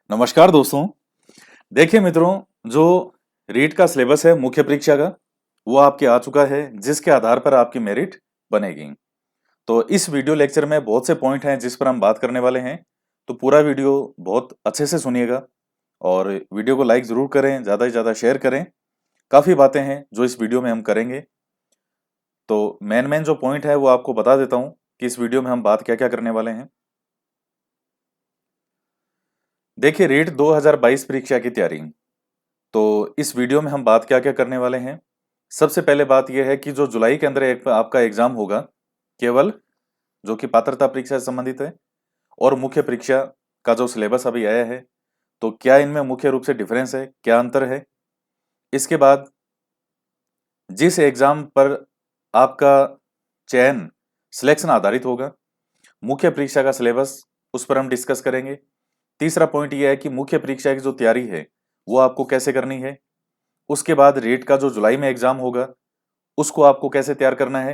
नमस्कार दोस्तों। देखिए मित्रों, जो रीट का सिलेबस है मुख्य परीक्षा का, वो आपके आ चुका है, जिसके आधार पर आपकी मेरिट बनेगी। तो इस वीडियो लेक्चर में बहुत से पॉइंट हैं जिस पर हम बात करने वाले हैं। तो पूरा वीडियो बहुत अच्छे से सुनिएगा और वीडियो को लाइक जरूर करें, ज़्यादा से ज़्यादा शेयर करें। काफ़ी बातें हैं जो इस वीडियो में हम करेंगे। तो मेन मेन जो पॉइंट है वो आपको बता देता हूँ कि इस वीडियो में हम बात क्या क्या करने वाले हैं। देखिए, रीट 2022 परीक्षा की तैयारी। तो इस वीडियो में हम बात क्या क्या करने वाले हैं। सबसे पहले बात यह है कि जो जुलाई के अंदर एक आपका एग्जाम होगा, केवल जो कि पात्रता परीक्षा से संबंधित है, और मुख्य परीक्षा का जो सिलेबस अभी आया है, तो क्या इनमें मुख्य रूप से डिफरेंस है, क्या अंतर है। इसके बाद जिस एग्जाम पर आपका चयन सिलेक्शन आधारित होगा, मुख्य परीक्षा का सिलेबस, उस पर हम डिस्कस करेंगे। तीसरा पॉइंट यह है कि मुख्य परीक्षा की जो तैयारी है वो आपको कैसे करनी है। उसके बाद रीट का जो जुलाई में एग्जाम होगा उसको आपको कैसे तैयार करना है।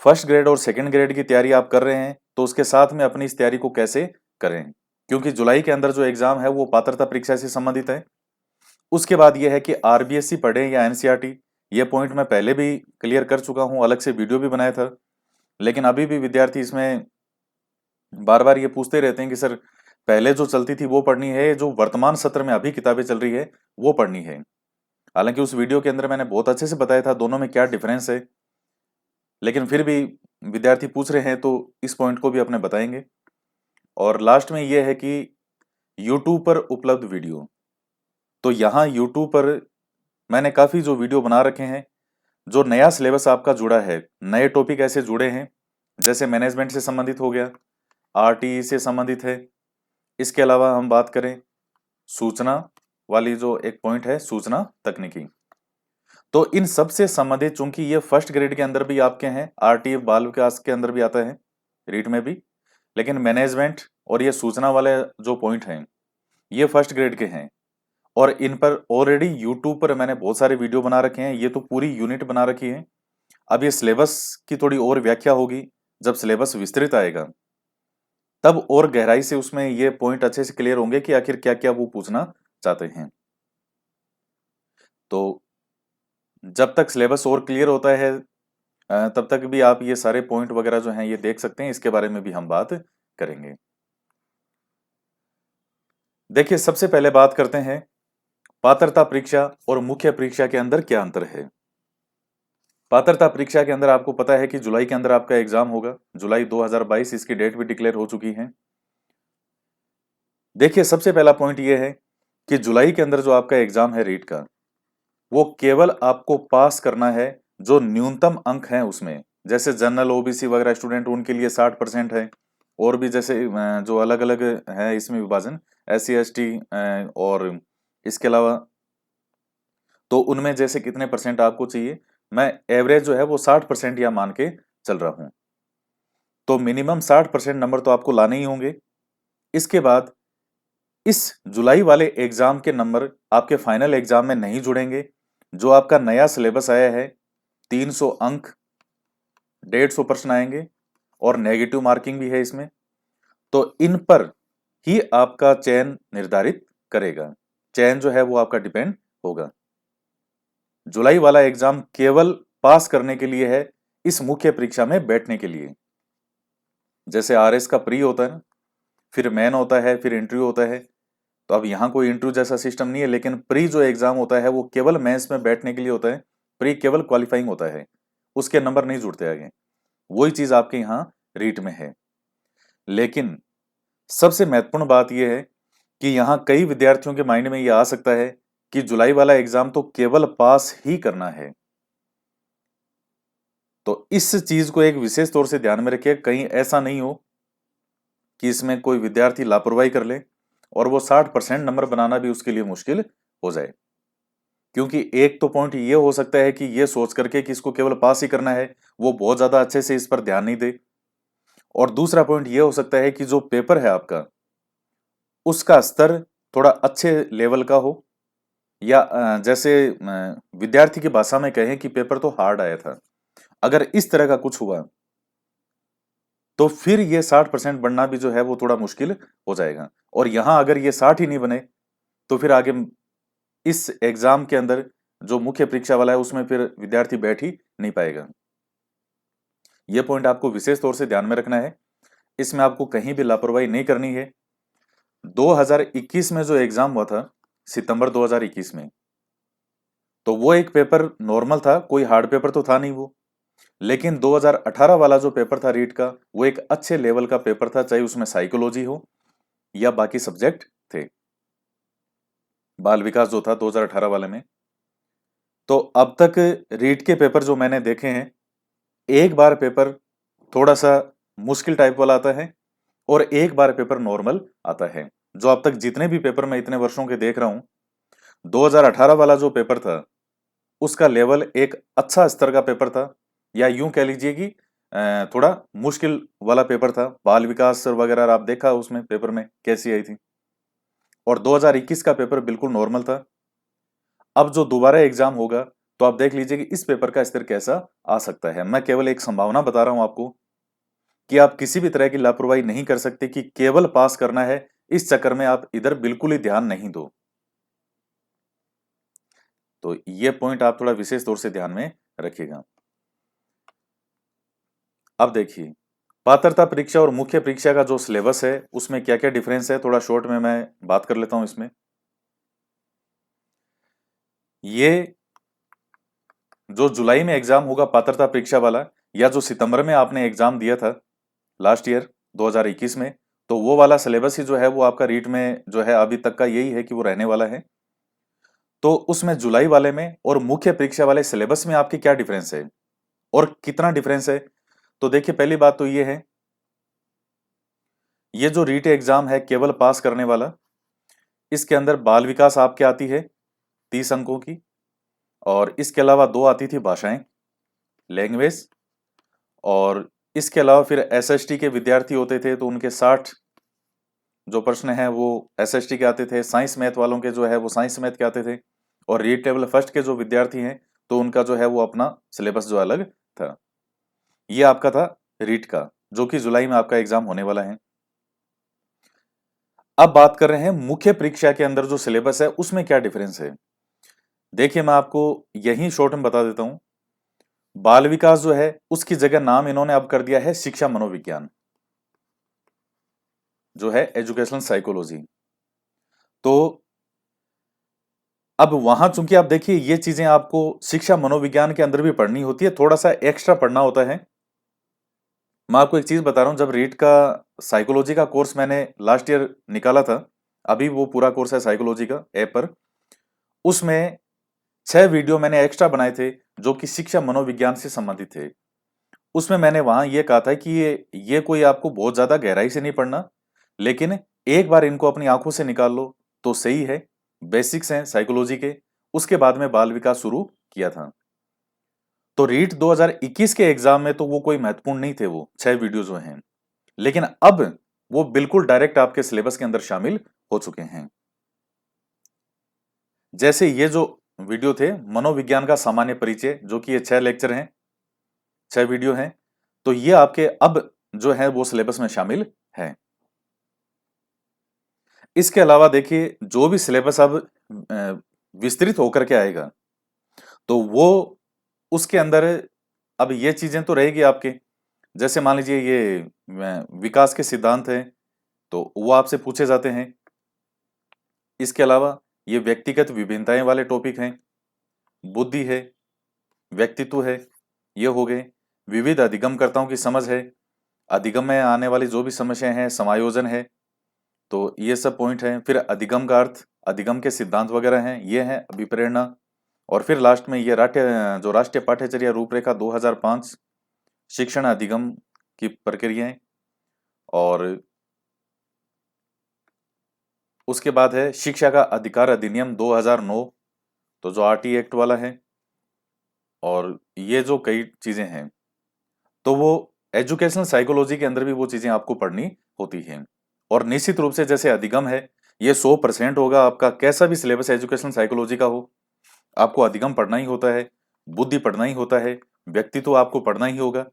फर्स्ट ग्रेड और सेकंड ग्रेड की तैयारी आप कर रहे हैं तो उसके साथ में अपनी इस तैयारी को कैसे करें, क्योंकि जुलाई के अंदर जो एग्जाम है वो पात्रता परीक्षा से संबंधित है। उसके बाद यह है कि आरबीएससी पढ़े या एनसीईआरटी, ये पॉइंट मैं पहले भी क्लियर कर चुका हूं, अलग से वीडियो भी बनाया था। लेकिन अभी भी विद्यार्थी इसमें बार बार ये पूछते रहते हैं कि सर पहले जो चलती थी वो पढ़नी है, जो वर्तमान सत्र में अभी किताबें चल रही है वो पढ़नी है। हालांकि उस वीडियो के अंदर मैंने बहुत अच्छे से बताया था दोनों में क्या डिफरेंस है, लेकिन फिर भी विद्यार्थी पूछ रहे हैं तो इस पॉइंट को भी अपने बताएंगे। और लास्ट में यह है कि यूट्यूब पर उपलब्ध वीडियो। तो यहाँ यूट्यूब पर मैंने काफ़ी जो वीडियो बना रखे हैं, जो नया सिलेबस आपका जुड़ा है, नए टॉपिक ऐसे जुड़े हैं, जैसे मैनेजमेंट से संबंधित हो गया, आरटीई से संबंधित है। इसके अलावा हम बात करें सूचना वाली, जो एक पॉइंट है सूचना तकनीकी, तो इन सब से संबंधित, चूंकि ये फर्स्ट ग्रेड के अंदर भी आपके हैं, आरटीए बाल विकास के अंदर भी आता है, रीट में भी, लेकिन मैनेजमेंट और ये सूचना वाले जो पॉइंट हैं ये फर्स्ट ग्रेड के हैं। और इन पर ऑलरेडी यूट्यूब पर मैंने बहुत सारे वीडियो बना रखे हैं, ये तो पूरी यूनिट बना रखी है। अब ये सिलेबस की थोड़ी और व्याख्या होगी, जब सिलेबस विस्तृत आएगा तब और गहराई से उसमें ये पॉइंट अच्छे से क्लियर होंगे कि आखिर क्या क्या वो पूछना चाहते हैं। तो जब तक सिलेबस और क्लियर होता है तब तक भी आप ये सारे पॉइंट वगैरह जो हैं ये देख सकते हैं, इसके बारे में भी हम बात करेंगे। देखिए, सबसे पहले बात करते हैं पात्रता परीक्षा और मुख्य परीक्षा के अंदर क्या अंतर है। पात्रता परीक्षा के अंदर आपको पता है कि जुलाई के अंदर आपका एग्जाम होगा, जुलाई 2022, इसकी डेट भी डिक्लेयर हो चुकी है। देखिए, सबसे पहला पॉइंट ये है कि जुलाई के अंदर जो आपका एग्जाम है रीट का, वो केवल आपको पास करना है जो न्यूनतम अंक हैं उसमें। जैसे जनरल ओबीसी वगैरह स्टूडेंट, उनके लिए 60% है, और भी जैसे जो अलग अलग है इसमें विभाजन, SC ST, और इसके अलावा तो उनमें जैसे कितने परसेंट आपको चाहिए, मैं एवरेज जो है वो 60% या मान के चल रहा हूं। तो मिनिमम 60% नंबर तो आपको लाने ही होंगे। इसके बाद इस जुलाई वाले एग्जाम के नंबर आपके फाइनल एग्जाम में नहीं जुड़ेंगे। जो आपका नया सिलेबस आया है, 300 अंक, 150 प्रश्न आएंगे, और नेगेटिव मार्किंग भी है इसमें। तो इन पर ही आपका चयन निर्धारित करेगा, चयन जो है वो आपका डिपेंड होगा। जुलाई वाला एग्जाम केवल पास करने के लिए है, इस मुख्य परीक्षा में बैठने के लिए। जैसे आरएस का प्री होता है ना, फिर मेन होता है, फिर इंटरव्यू होता है। तो अब यहाँ कोई इंटरव्यू जैसा सिस्टम नहीं है, लेकिन प्री जो एग्जाम होता है वो केवल मेंस में बैठने के लिए होता है। प्री केवल क्वालिफाइंग होता है, उसके नंबर नहीं जुड़ते आगे। वही चीज आपके यहाँ रीट में है। लेकिन सबसे महत्वपूर्ण बात यह है कि यहाँ कई विद्यार्थियों के माइंड में यह आ सकता है कि जुलाई वाला एग्जाम तो केवल पास ही करना है। तो इस चीज को एक विशेष तौर से ध्यान में रखिए, कहीं ऐसा नहीं हो कि इसमें कोई विद्यार्थी लापरवाही कर ले और वो 60% नंबर बनाना भी उसके लिए मुश्किल हो जाए। क्योंकि एक तो पॉइंट ये हो सकता है कि ये सोच करके कि इसको केवल पास ही करना है, वो बहुत ज्यादा अच्छे से इस पर ध्यान नहीं दे। और दूसरा पॉइंट ये हो सकता है कि जो पेपर है आपका, उसका स्तर थोड़ा अच्छे लेवल का हो, या जैसे विद्यार्थी की भाषा में कहें कि पेपर तो हार्ड आया था। अगर इस तरह का कुछ हुआ तो फिर ये 60% बनना भी जो है वो थोड़ा मुश्किल हो जाएगा। और यहाँ अगर ये 60 ही नहीं बने तो फिर आगे इस एग्जाम के अंदर जो मुख्य परीक्षा वाला है उसमें फिर विद्यार्थी बैठ ही नहीं पाएगा। यह पॉइंट आपको विशेष तौर से ध्यान में रखना है, इसमें आपको कहीं भी लापरवाही नहीं करनी है। 2021 में जो एग्जाम हुआ था, सितंबर 2021 में, तो वो एक पेपर नॉर्मल था, कोई हार्ड पेपर तो था नहीं वो। लेकिन 2018 वाला जो पेपर था रीट का, वो एक अच्छे लेवल का पेपर था, चाहे उसमें साइकोलॉजी हो या बाकी सब्जेक्ट थे। बाल विकास जो था 2018 वाले में, तो अब तक रीट के पेपर जो मैंने देखे हैं, एक बार पेपर थोड़ा सा मुश्किल टाइप वाला आता है और एक बार पेपर नॉर्मल आता है। जो अब तक जितने भी पेपर मैं इतने वर्षों के देख रहा हूं, 2018 वाला जो पेपर था उसका लेवल एक अच्छा स्तर का पेपर था, या यूं कह लीजिए कि थोड़ा मुश्किल वाला पेपर था। बाल विकास वगैरह आप देखा उसमें पेपर में कैसी आई थी। और 2021 का पेपर बिल्कुल नॉर्मल था। अब जो दोबारा एग्जाम होगा तो आप देख लीजिए कि इस पेपर का स्तर कैसा आ सकता है। मैं केवल एक संभावना बता रहा हूं आपको कि आप किसी भी तरह की लापरवाही नहीं कर सकते कि केवल पास करना है, इस चक्कर में आप इधर बिल्कुल ही ध्यान नहीं दो। तो ये पॉइंट आप थोड़ा विशेष तौर से ध्यान में रखिएगा। अब देखिए, पात्रता परीक्षा और मुख्य परीक्षा का जो सिलेबस है उसमें क्या क्या डिफरेंस है, थोड़ा शॉर्ट में मैं बात कर लेता हूं इसमें। ये जो जुलाई में एग्जाम होगा पात्रता परीक्षा वाला, या जो सितंबर में आपने एग्जाम दिया था लास्ट ईयर 2021 में, तो वो वाला सिलेबस ही जो है वो आपका रीट में जो है अभी तक का यही है कि वो रहने वाला है। तो उसमें जुलाई वाले में और मुख्य परीक्षा वाले सिलेबस में आपके क्या डिफरेंस है और कितना डिफरेंस है। तो देखिए, पहली बात तो ये है, ये जो रीट एग्जाम है केवल पास करने वाला, इसके अंदर बाल विकास आपके आती है 30 अंकों की, और इसके अलावा 2 आती थी भाषाएं, लैंग्वेज, और इसके अलावा फिर एसएसटी के विद्यार्थी होते थे तो उनके 60 जो प्रश्न हैं वो एसएसटी के आते थे। साइंस मैथ वालों के जो है वो साइंस मैथ के आते थे। और रीट टेबल फर्स्ट के जो विद्यार्थी हैं तो उनका जो है वो अपना सिलेबस जो अलग था। ये आपका था रीट का, जो कि जुलाई में आपका एग्जाम होने वाला है। अब बात कर रहे हैं मुख्य परीक्षा के अंदर जो सिलेबस है उसमें क्या डिफरेंस है। देखिए, मैं आपको यही शॉर्ट में बता देता हूं। बाल विकास जो है उसकी जगह नाम इन्होंने अब कर दिया है शिक्षा मनोविज्ञान, जो है एजुकेशनल साइकोलॉजी। तो अब वहां चूंकि आप देखिए ये चीजें आपको शिक्षा मनोविज्ञान के अंदर भी पढ़नी होती है, थोड़ा सा एक्स्ट्रा पढ़ना होता है। मैं आपको एक चीज बता रहा हूं, जब रीट का साइकोलॉजी का कोर्स मैंने लास्ट ईयर निकाला था, अभी वो पूरा कोर्स है साइकोलॉजी का ऐप पर, उसमें 6 वीडियो मैंने एक्स्ट्रा बनाए थे जो कि शिक्षा मनोविज्ञान से संबंधित थे। उसमें मैंने वहां ये कहा था कि ये कोई आपको बहुत ज्यादा गहराई से नहीं पढ़ना, लेकिन एक बार इनको अपनी आंखों से निकाल लो तो सही है। बेसिक्स हैं साइकोलॉजी के, उसके बाद में बाल विकास शुरू किया था। तो रीट 2021 के एग्जाम में तो वो कोई महत्वपूर्ण नहीं थे वो 6 वीडियो जो हैं, लेकिन अब वो बिल्कुल डायरेक्ट आपके सिलेबस के अंदर शामिल हो चुके हैं। जैसे ये जो वीडियो थे मनोविज्ञान का सामान्य परिचय, जो कि ये 6 लेक्चर हैं, 6 वीडियो हैं, तो ये आपके अब जो है वो सिलेबस में शामिल है। इसके अलावा देखिए, जो भी सिलेबस अब विस्तृत होकर के आएगा तो वो उसके अंदर अब ये चीजें तो रहेगी आपके, जैसे मान लीजिए ये विकास के सिद्धांत हैं तो वो आपसे पूछे जाते हैं। इसके अलावा ये व्यक्तिगत विभिन्नताएं वाले टॉपिक हैं, बुद्धि है, व्यक्तित्व है, ये हो गए। विविध अधिगमकर्ताओं की समझ है, अधिगम में आने वाली जो भी समस्याएं हैं, समायोजन है, तो ये सब पॉइंट हैं। फिर अधिगम का अर्थ, अधिगम के सिद्धांत वगैरह हैं, ये हैं अभिप्रेरणा। और फिर लास्ट में ये राष्ट्रीय पाठ्यचर्या रूपरेखा 2005 शिक्षण अधिगम की प्रक्रियाएं, और उसके बाद है शिक्षा का अधिकार अधिनियम 2009, तो जो आरटी एक्ट वाला है। और ये जो कई चीजें हैं तो वो एजुकेशनल साइकोलॉजी के अंदर भी वो चीजें आपको पढ़नी होती हैं। और निश्चित रूप से जैसे अधिगम है ये 100% होगा आपका, कैसा भी सिलेबस एजुकेशनल साइकोलॉजी का हो, आपको अधिगम पढ़ना ही होता है, बुद्धि पढ़ना ही होता है, व्यक्तित्व आपको पढ़ना ही होगा।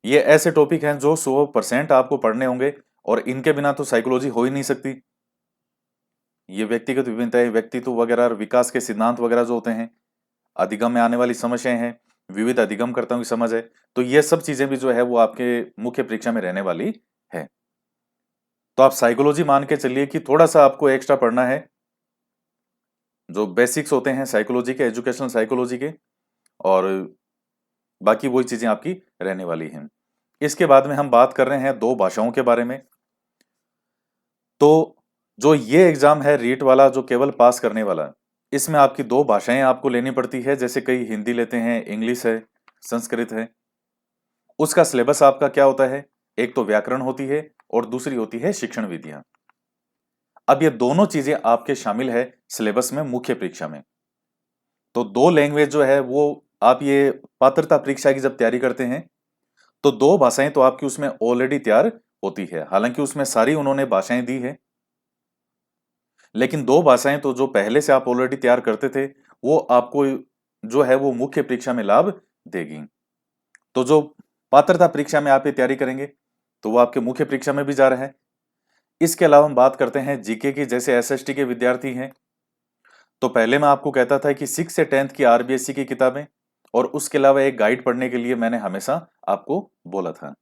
ये ऐसे टॉपिक हैं जो 100% आपको पढ़ने होंगे और इनके बिना तो साइकोलॉजी हो ही नहीं सकती। ये व्यक्तिगत विभिन्नताएं, व्यक्तित्व वगैरह और विकास के सिद्धांत वगैरह जो होते हैं, अधिगम में आने वाली समस्याएं हैं, विविध अधिगमकर्ताओं की समझ है, तो ये सब चीजें भी जो है वो आपके मुख्य परीक्षा में रहने वाली है। तो आप साइकोलॉजी मान के चलिए कि थोड़ा सा आपको एक्स्ट्रा पढ़ना है, जो बेसिक्स होते हैं साइकोलॉजी के, एजुकेशनल साइकोलॉजी के, और बाकी वही चीजें आपकी रहने वाली हैं। इसके बाद में हम बात कर रहे हैं दो भाषाओं के बारे में। तो जो ये एग्जाम है रीट वाला, जो केवल पास करने वाला, इसमें आपकी दो भाषाएं आपको लेनी पड़ती है। जैसे कई हिंदी लेते हैं, इंग्लिश है, संस्कृत है। उसका सिलेबस आपका क्या होता है? एक तो व्याकरण होती है और दूसरी होती है शिक्षण विधियां। अब ये दोनों चीजें आपके शामिल है सिलेबस में मुख्य परीक्षा में। तो दो लैंग्वेज जो है वो आप ये पात्रता परीक्षा की जब तैयारी करते हैं तो दो भाषाएं तो आपकी उसमें ऑलरेडी तैयार होती है। हालांकि उसमें सारी उन्होंने भाषाएं दी है, लेकिन दो भाषाएं तो जो पहले से आप ऑलरेडी तैयार करते थे वो आपको जो है वो मुख्य परीक्षा में लाभ देगी। तो जो पात्रता परीक्षा में आप ये तैयारी करेंगे तो वो आपके मुख्य परीक्षा में भी जा रहा है। इसके अलावा हम बात करते हैं जीके की। जैसे एसएसटी के विद्यार्थी हैं तो पहले मैं आपको कहता था कि 6 से 10th की आरबीएससी की किताबें और उसके अलावा एक गाइड पढ़ने के लिए मैंने हमेशा आपको बोला था।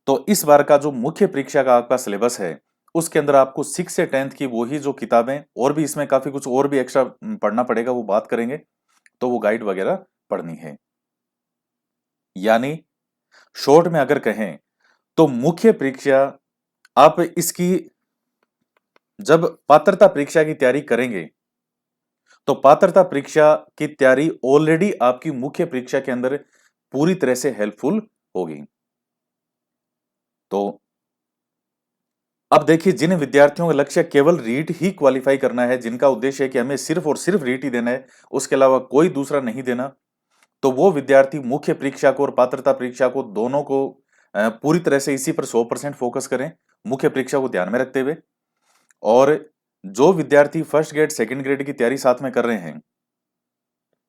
तो इस बार का जो मुख्य परीक्षा का आपका सिलेबस है उसके अंदर आपको 6 से 10th की वही जो किताबें, और भी इसमें काफी कुछ और भी एक्स्ट्रा पढ़ना पड़ेगा, वो बात करेंगे, तो वो गाइड वगैरह पढ़नी है। यानी शॉर्ट में अगर कहें तो मुख्य परीक्षा आप इसकी जब पात्रता परीक्षा की तैयारी करेंगे तो पात्रता परीक्षा की तैयारी ऑलरेडी आपकी मुख्य परीक्षा के अंदर पूरी तरह से हेल्पफुल होगी। तो अब देखिए, जिन विद्यार्थियों का लक्ष्य केवल रीट ही क्वालिफाई करना है, जिनका उद्देश्य है कि हमें सिर्फ और सिर्फ रीट ही देना है, उसके अलावा कोई दूसरा नहीं देना, तो वो विद्यार्थी मुख्य परीक्षा को और पात्रता परीक्षा को दोनों को पूरी तरह से इसी पर 100% फोकस करें, मुख्य परीक्षा को ध्यान में रखते हुए। और जो विद्यार्थी फर्स्ट ग्रेड सेकंड ग्रेड की तैयारी साथ में कर रहे हैं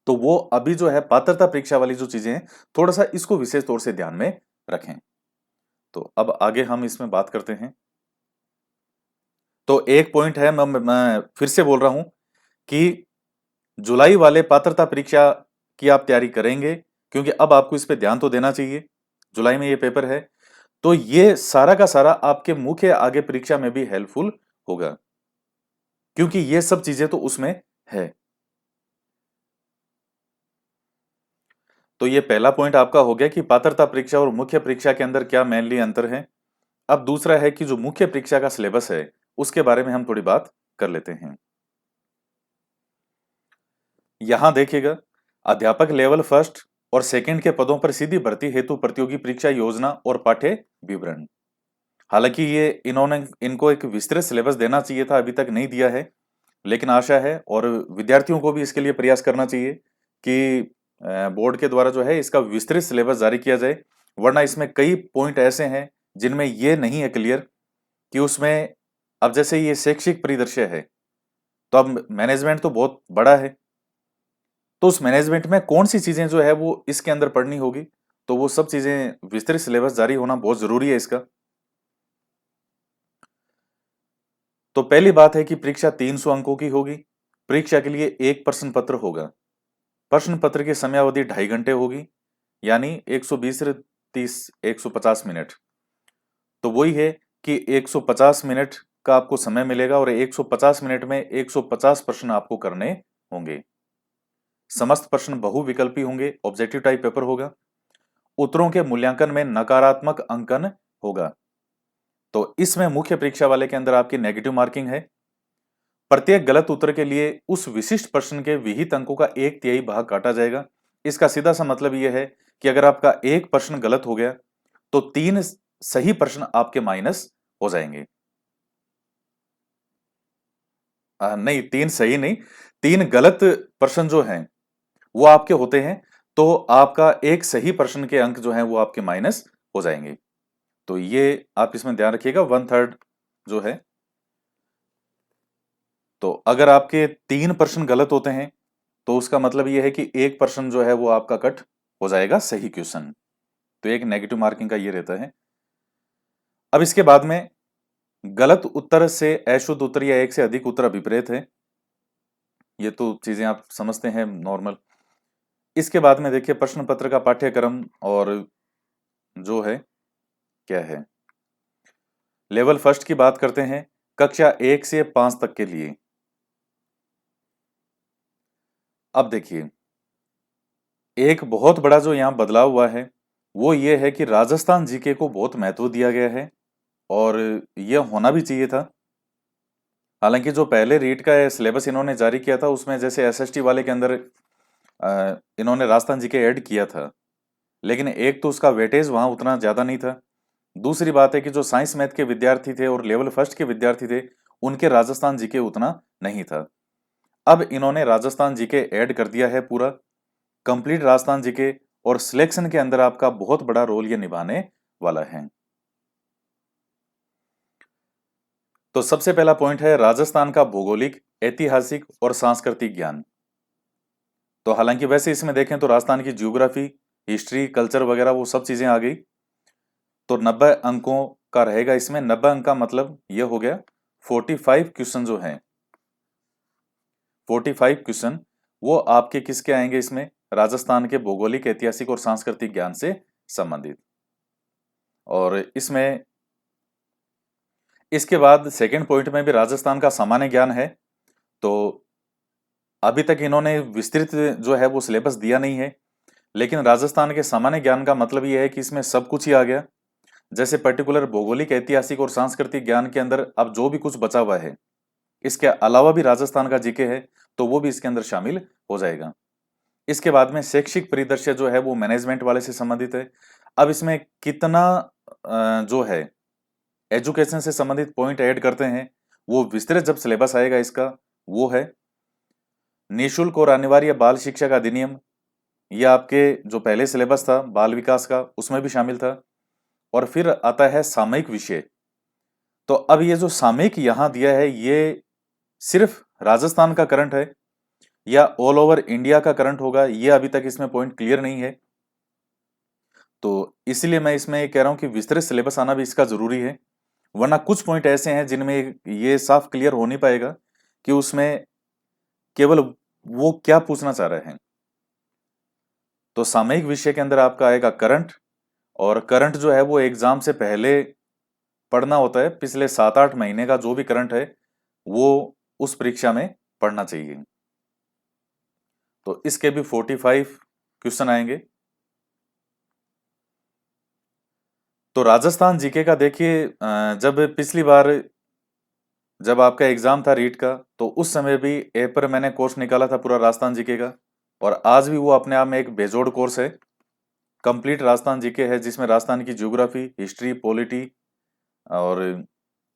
तो वो अभी जो है पात्रता परीक्षा वाली जो चीजें हैं थोड़ा सा इसको विशेष तौर से ध्यान में रखें। तो अब आगे हम इसमें बात करते हैं। तो एक पॉइंट है, मैं फिर से बोल रहा हूं कि जुलाई वाले पात्रता परीक्षा की आप तैयारी करेंगे, क्योंकि अब आपको इस पे ध्यान तो देना चाहिए। जुलाई में ये पेपर है तो ये सारा का सारा आपके मुख्य आगे परीक्षा में भी हेल्पफुल होगा, क्योंकि ये सब चीजें तो उसमें है। तो ये पहला पॉइंट आपका हो गया कि पात्रता परीक्षा और मुख्य परीक्षा के अंदर क्या मेनली अंतर है। अब दूसरा है कि जो मुख्य परीक्षा का सिलेबस है उसके बारे में हम थोड़ी बात कर लेते हैं। यहां देखिएगा, अध्यापक लेवल फर्स्ट और सेकंड के पदों पर सीधी भर्ती हेतु प्रतियोगी परीक्षा योजना और पाठ्य विवरण। हालांकि ये इन्होंने इनको एक विस्तृत सिलेबस देना चाहिए था, अभी तक नहीं दिया है, लेकिन आशा है और विद्यार्थियों को भी इसके लिए प्रयास करना चाहिए कि बोर्ड के द्वारा जो है इसका विस्तृत सिलेबस जारी किया जाए। वरना इसमें कई पॉइंट ऐसे हैं जिनमें ये नहीं है क्लियर कि उसमें, अब जैसे ये शैक्षिक परिदृश्य है तो अब मैनेजमेंट तो बहुत बड़ा है, तो उस मैनेजमेंट में कौन सी चीजें जो है वो इसके अंदर पढ़नी होगी, तो वो सब चीजें विस्तृत सिलेबस जारी होना बहुत जरूरी है इसका। तो पहली बात है कि परीक्षा 300 अंकों की होगी। परीक्षा के लिए एक प्रश्न पत्र होगा। प्रश्न पत्र की समयावधि 2.5 घंटे होगी, यानी 120 से 30 150 मिनट। तो वही है कि 150 मिनट का आपको समय मिलेगा और 150 मिनट में 150 प्रश्न आपको करने होंगे। समस्त प्रश्न बहुविकल्पी होंगे, ऑब्जेक्टिव टाइप पेपर होगा। उत्तरों के मूल्यांकन में नकारात्मक अंकन होगा। तो इसमें मुख्य परीक्षा वाले के अंदर आपकी नेगेटिव मार्किंग है। प्रत्येक गलत उत्तर के लिए उस विशिष्ट प्रश्न के विहित अंकों का 1/3 भाग काटा जाएगा। इसका सीधा सा मतलब यह है कि अगर आपका एक प्रश्न गलत हो गया तो 3 सही प्रश्न आपके माइनस हो जाएंगे। नहीं, 3 सही नहीं, 3 गलत प्रश्न जो हैं वो आपके होते हैं, तो आपका एक सही प्रश्न के अंक जो हैं वो आपके माइनस हो जाएंगे। तो ये आप इसमें ध्यान रखिएगा, 1/3 जो है। तो अगर आपके 3 प्रश्न गलत होते हैं तो उसका मतलब ये है कि एक प्रश्न जो है वो आपका कट हो जाएगा सही क्वेश्चन। तो एक नेगेटिव मार्किंग का ये रहता है। अब इसके बाद में गलत उत्तर से अशुद्ध उत्तर या एक से अधिक उत्तर अभिप्रेत है, ये तो चीजें आप समझते हैं नॉर्मल। इसके बाद में देखिए प्रश्न पत्र का पाठ्यक्रम और जो है क्या है, लेवल फर्स्ट की बात करते हैं, कक्षा 1 से 5 तक के लिए। अब देखिए एक बहुत बड़ा जो यहाँ बदलाव हुआ है वो ये है कि राजस्थान जीके को बहुत महत्व दिया गया है, और यह होना भी चाहिए था। हालांकि जो पहले रीट का सिलेबस इन्होंने जारी किया था उसमें जैसे एसएसटी वाले के अंदर इन्होंने राजस्थान जीके ऐड किया था, लेकिन एक तो उसका वेटेज वहां उतना ज्यादा नहीं था। दूसरी बात है कि जो साइंस मैथ के विद्यार्थी थे और लेवल फर्स्ट के विद्यार्थी थे उनके राजस्थान जीके उतना नहीं था। अब इन्होंने राजस्थान जीके ऐड कर दिया है पूरा कंप्लीट राजस्थान जीके, और सिलेक्शन के अंदर आपका बहुत बड़ा रोल ये निभाने वाला है। तो सबसे पहला पॉइंट है राजस्थान का भौगोलिक, ऐतिहासिक और सांस्कृतिक ज्ञान। तो हालांकि वैसे इसमें देखें तो राजस्थान की जियोग्राफी, हिस्ट्री, कल्चर वगैरह वो सब चीजें आ गई। तो 90 अंकों का रहेगा इसमें। 90 अंक का मतलब ये हो गया 45 क्वेश्चन जो हैं, 45 क्वेश्चन वो आपके किसके आएंगे इसमें, राजस्थान के भौगोलिक, ऐतिहासिक और सांस्कृतिक ज्ञान से संबंधित। और इसमें इसके बाद सेकंड पॉइंट में भी राजस्थान का सामान्य ज्ञान है। तो अभी तक इन्होंने विस्तृत जो है वो सिलेबस दिया नहीं है, लेकिन राजस्थान के सामान्य ज्ञान का मतलब ये है कि इसमें सब कुछ ही आ गया। जैसे पर्टिकुलर भौगोलिक, ऐतिहासिक और सांस्कृतिक ज्ञान के अंदर अब जो भी कुछ बचा हुआ है, इसके अलावा भी राजस्थान का जीके है तो वो भी इसके अंदर शामिल हो जाएगा। इसके बाद में शैक्षिक परिदृश्य जो है वो मैनेजमेंट वाले से संबंधित है। अब इसमें कितना जो है एजुकेशन से संबंधित पॉइंट ऐड करते हैं वो विस्तृत जब सिलेबस आएगा इसका, वो है निःशुल्क और अनिवार्य बाल शिक्षा का अधिनियम। ये आपके जो पहले सिलेबस था बाल विकास का उसमें भी शामिल था। और फिर आता है सामयिक विषय। तो अब ये जो सामयिक यहां दिया है ये सिर्फ राजस्थान का करंट है या ऑल ओवर इंडिया का करंट होगा, ये अभी तक इसमें पॉइंट क्लियर नहीं है। तो इसीलिए मैं इसमें ये कह रहा हूं कि विस्तृत सिलेबस आना भी इसका जरूरी है, वरना कुछ पॉइंट ऐसे हैं जिनमें ये साफ क्लियर हो नहीं पाएगा कि उसमें केवल वो क्या पूछना चाह रहे हैं। तो सामयिक विषय के अंदर आपका आएगा करंट, और करंट जो है वो एग्जाम से पहले पढ़ना होता है। पिछले 7-8 महीने का जो भी करंट है वो उस परीक्षा में पढ़ना चाहिए। तो इसके भी 45 क्वेश्चन आएंगे। तो राजस्थान जीके का देखिए जब पिछली बार जब आपका एग्जाम था रीट का तो उस समय भी ऐप पर मैंने कोर्स निकाला था पूरा राजस्थान जीके का, और आज भी वो अपने आप में एक बेजोड़ कोर्स है। कंप्लीट राजस्थान जीके है जिसमें राजस्थान की ज्योग्राफी, हिस्ट्री, पॉलिटी और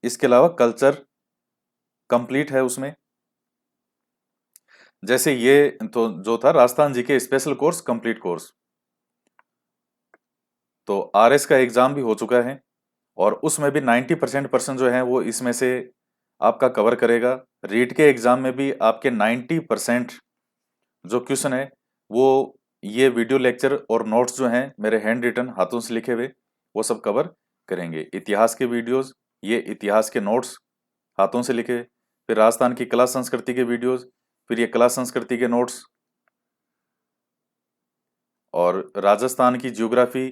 इसके अलावा कल्चर कंप्लीट है उसमें। जैसे ये तो जो था Rajasthan GK special course complete course, तो आरएस का एग्जाम भी हो चुका है और उसमें भी 90% पर्सन जो है वो इसमें से आपका कवर करेगा। रीट के एग्जाम में भी आपके 90% जो क्वेश्चन है वो ये वीडियो लेक्चर और नोट्स जो हैं मेरे हैंड रिटन हाथों से लिखे हुए वो सब कवर करेंगे। इतिहास के वीडियोस, ये इतिहास के नोट्स हाथों से लिखे, फिर राजस्थान की कला संस्कृति के वीडियोस, फिर ये कला संस्कृति के नोट्स, और राजस्थान की जियोग्राफी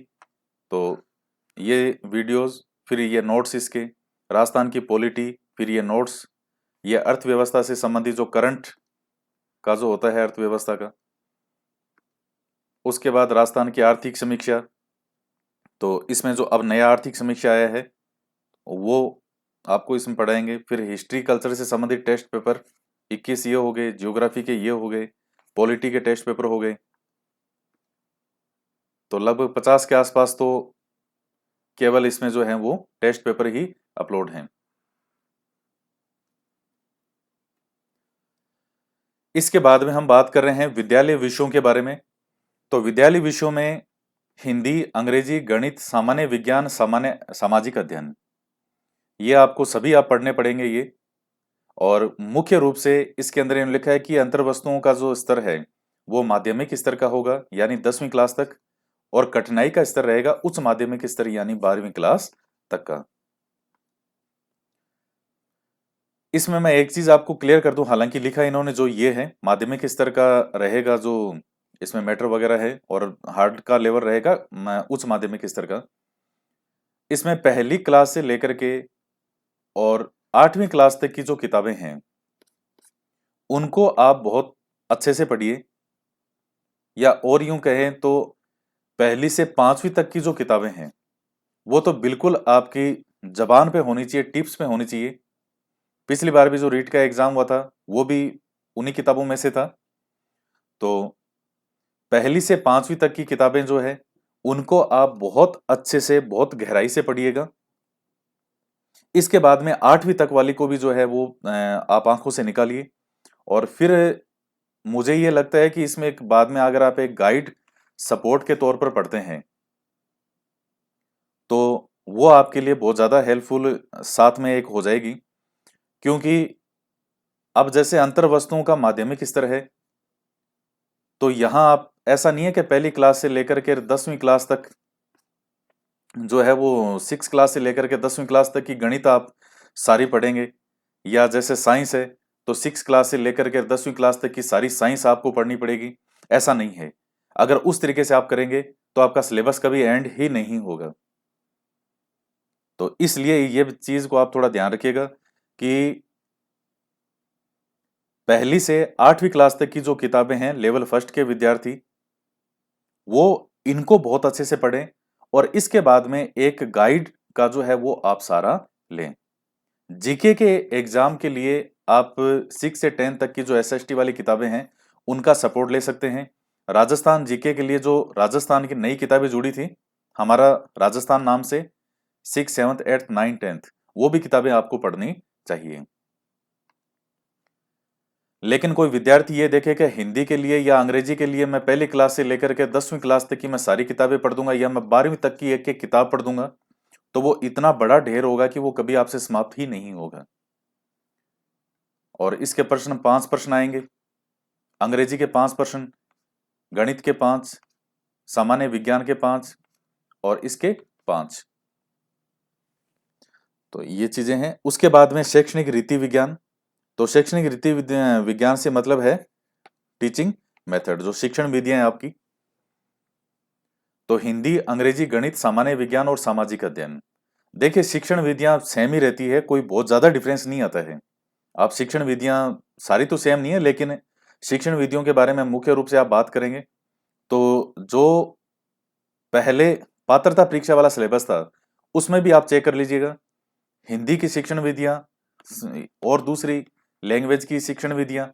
तो ये वीडियोस, फिर ये नोट्स इसके, राजस्थान की पॉलिटी, फिर ये नोट्स, ये अर्थव्यवस्था से संबंधित जो करंट का जो होता है अर्थव्यवस्था का, उसके बाद राजस्थान की आर्थिक समीक्षा। तो इसमें जो अब नया आर्थिक समीक्षा आया है वो आपको इसमें पढ़ाएंगे। फिर हिस्ट्री कल्चर से संबंधित टेस्ट पेपर 21 ये हो गए, जियोग्राफी के ये हो गए, पॉलिटी के टेस्ट पेपर हो गए। तो लगभग 50 के आसपास तो केवल इसमें जो है वो टेस्ट पेपर ही अपलोड हैं। इसके बाद में हम बात कर रहे हैं विद्यालय विषयों के बारे में। तो विद्यालय विषयों में हिंदी, अंग्रेजी, गणित, सामान्य विज्ञान, सामान्य सामाजिक अध्ययन, ये आपको सभी आप पढ़ने पड़ेंगे ये। और मुख्य रूप से इसके अंदर इन्होंने लिखा है कि अंतर्वस्तुओं का जो स्तर है वो माध्यमिक स्तर का होगा यानी 10वीं क्लास तक, और कठिनाई का स्तर रहेगा उच्च माध्यमिक स्तर यानी 12वीं क्लास तक का। इसमें मैं एक चीज आपको क्लियर कर दूं, हालांकि लिखा इन्होंने जो ये है माध्यमिक स्तर का रहेगा, जो इसमें मैटर वगैरह है, और हार्ड का लेवल रहेगा उच्च माध्यमिक स्तर का। इसमें पहली क्लास से लेकर के और 8वीं क्लास तक की जो किताबें हैं उनको आप बहुत अच्छे से पढ़िए, या और यूं कहें तो पहली से 5वीं तक की जो किताबें हैं वो तो बिल्कुल आपकी जबान पे होनी चाहिए, टिप्स पे होनी चाहिए। पिछली बार भी जो रीट का एग्जाम हुआ था वो भी उन्हीं किताबों में से था। तो पहली से 5वीं तक की किताबें जो है उनको आप बहुत अच्छे से, बहुत गहराई से पढ़िएगा। इसके बाद में 8वीं तक वाली को भी जो है वो आप आंखों से निकालिए। और फिर मुझे ये लगता है कि इसमें एक बाद में अगर आप एक गाइड सपोर्ट के तौर पर पढ़ते हैं तो वो आपके लिए बहुत ज्यादा हेल्पफुल साथ में एक हो जाएगी। क्योंकि अब जैसे अंतर वस्तुओं का माध्यमिक स्तर है, तो यहाँ आप ऐसा नहीं है कि पहली क्लास से लेकर के 10वीं क्लास तक जो है वो 6 क्लास से लेकर के 10वीं क्लास तक की गणित आप सारी पढ़ेंगे, या जैसे साइंस है तो 6 क्लास से लेकर के 10वीं क्लास तक की सारी साइंस आपको पढ़नी पड़ेगी। ऐसा नहीं है। अगर उस तरीके से आप करेंगे तो आपका सिलेबस कभी एंड ही नहीं होगा। तो इसलिए ये चीज को आप थोड़ा ध्यान रखिएगा कि पहली से 8वीं क्लास तक की जो किताबें हैं लेवल फर्स्ट के विद्यार्थी वो इनको बहुत अच्छे से पढ़ें, और इसके बाद में एक गाइड का जो है वो आप सारा लें। जीके के एग्जाम के लिए आप 6 से 10 तक की जो एसएसटी वाली किताबें हैं उनका सपोर्ट ले सकते हैं। राजस्थान जीके के लिए जो राजस्थान की नई किताबें जुड़ी थी, हमारा राजस्थान नाम से, 6, 7, 8, 9, 10 वो भी किताबें आपको पढ़नी चाहिए। लेकिन कोई विद्यार्थी ये देखे कि हिंदी के लिए या अंग्रेजी के लिए मैं पहली क्लास से लेकर के 10वीं क्लास तक की मैं सारी किताबें पढ़ दूंगा, या मैं 12वीं तक की एक एक किताब पढ़ दूंगा, तो वो इतना बड़ा ढेर होगा कि वो कभी आपसे समाप्त ही नहीं होगा। और इसके प्रश्न 5 प्रश्न आएंगे, अंग्रेजी के 5 प्रश्न, गणित के 5, सामान्य विज्ञान के 5 और इसके 5। तो ये चीजें हैं। उसके बाद में शैक्षणिक रीति विज्ञान। तो शैक्षणिक रीति विज्ञान से मतलब है टीचिंग मेथड, जो शिक्षण विधियां हैं आपकी। तो हिंदी, अंग्रेजी, गणित, सामान्य विज्ञान और सामाजिक अध्ययन। देखिए शिक्षण विधियां सेम ही रहती है, कोई बहुत ज्यादा डिफरेंस नहीं आता है। आप शिक्षण विधियां सारी तो सेम नहीं है, लेकिन शिक्षण विधियों के बारे में मुख्य रूप से आप बात करेंगे तो जो पहले पात्रता परीक्षा वाला सिलेबस था उसमें भी आप चेक कर लीजिएगा। हिंदी की शिक्षण विधियां और दूसरी लैंग्वेज की शिक्षण विधियां,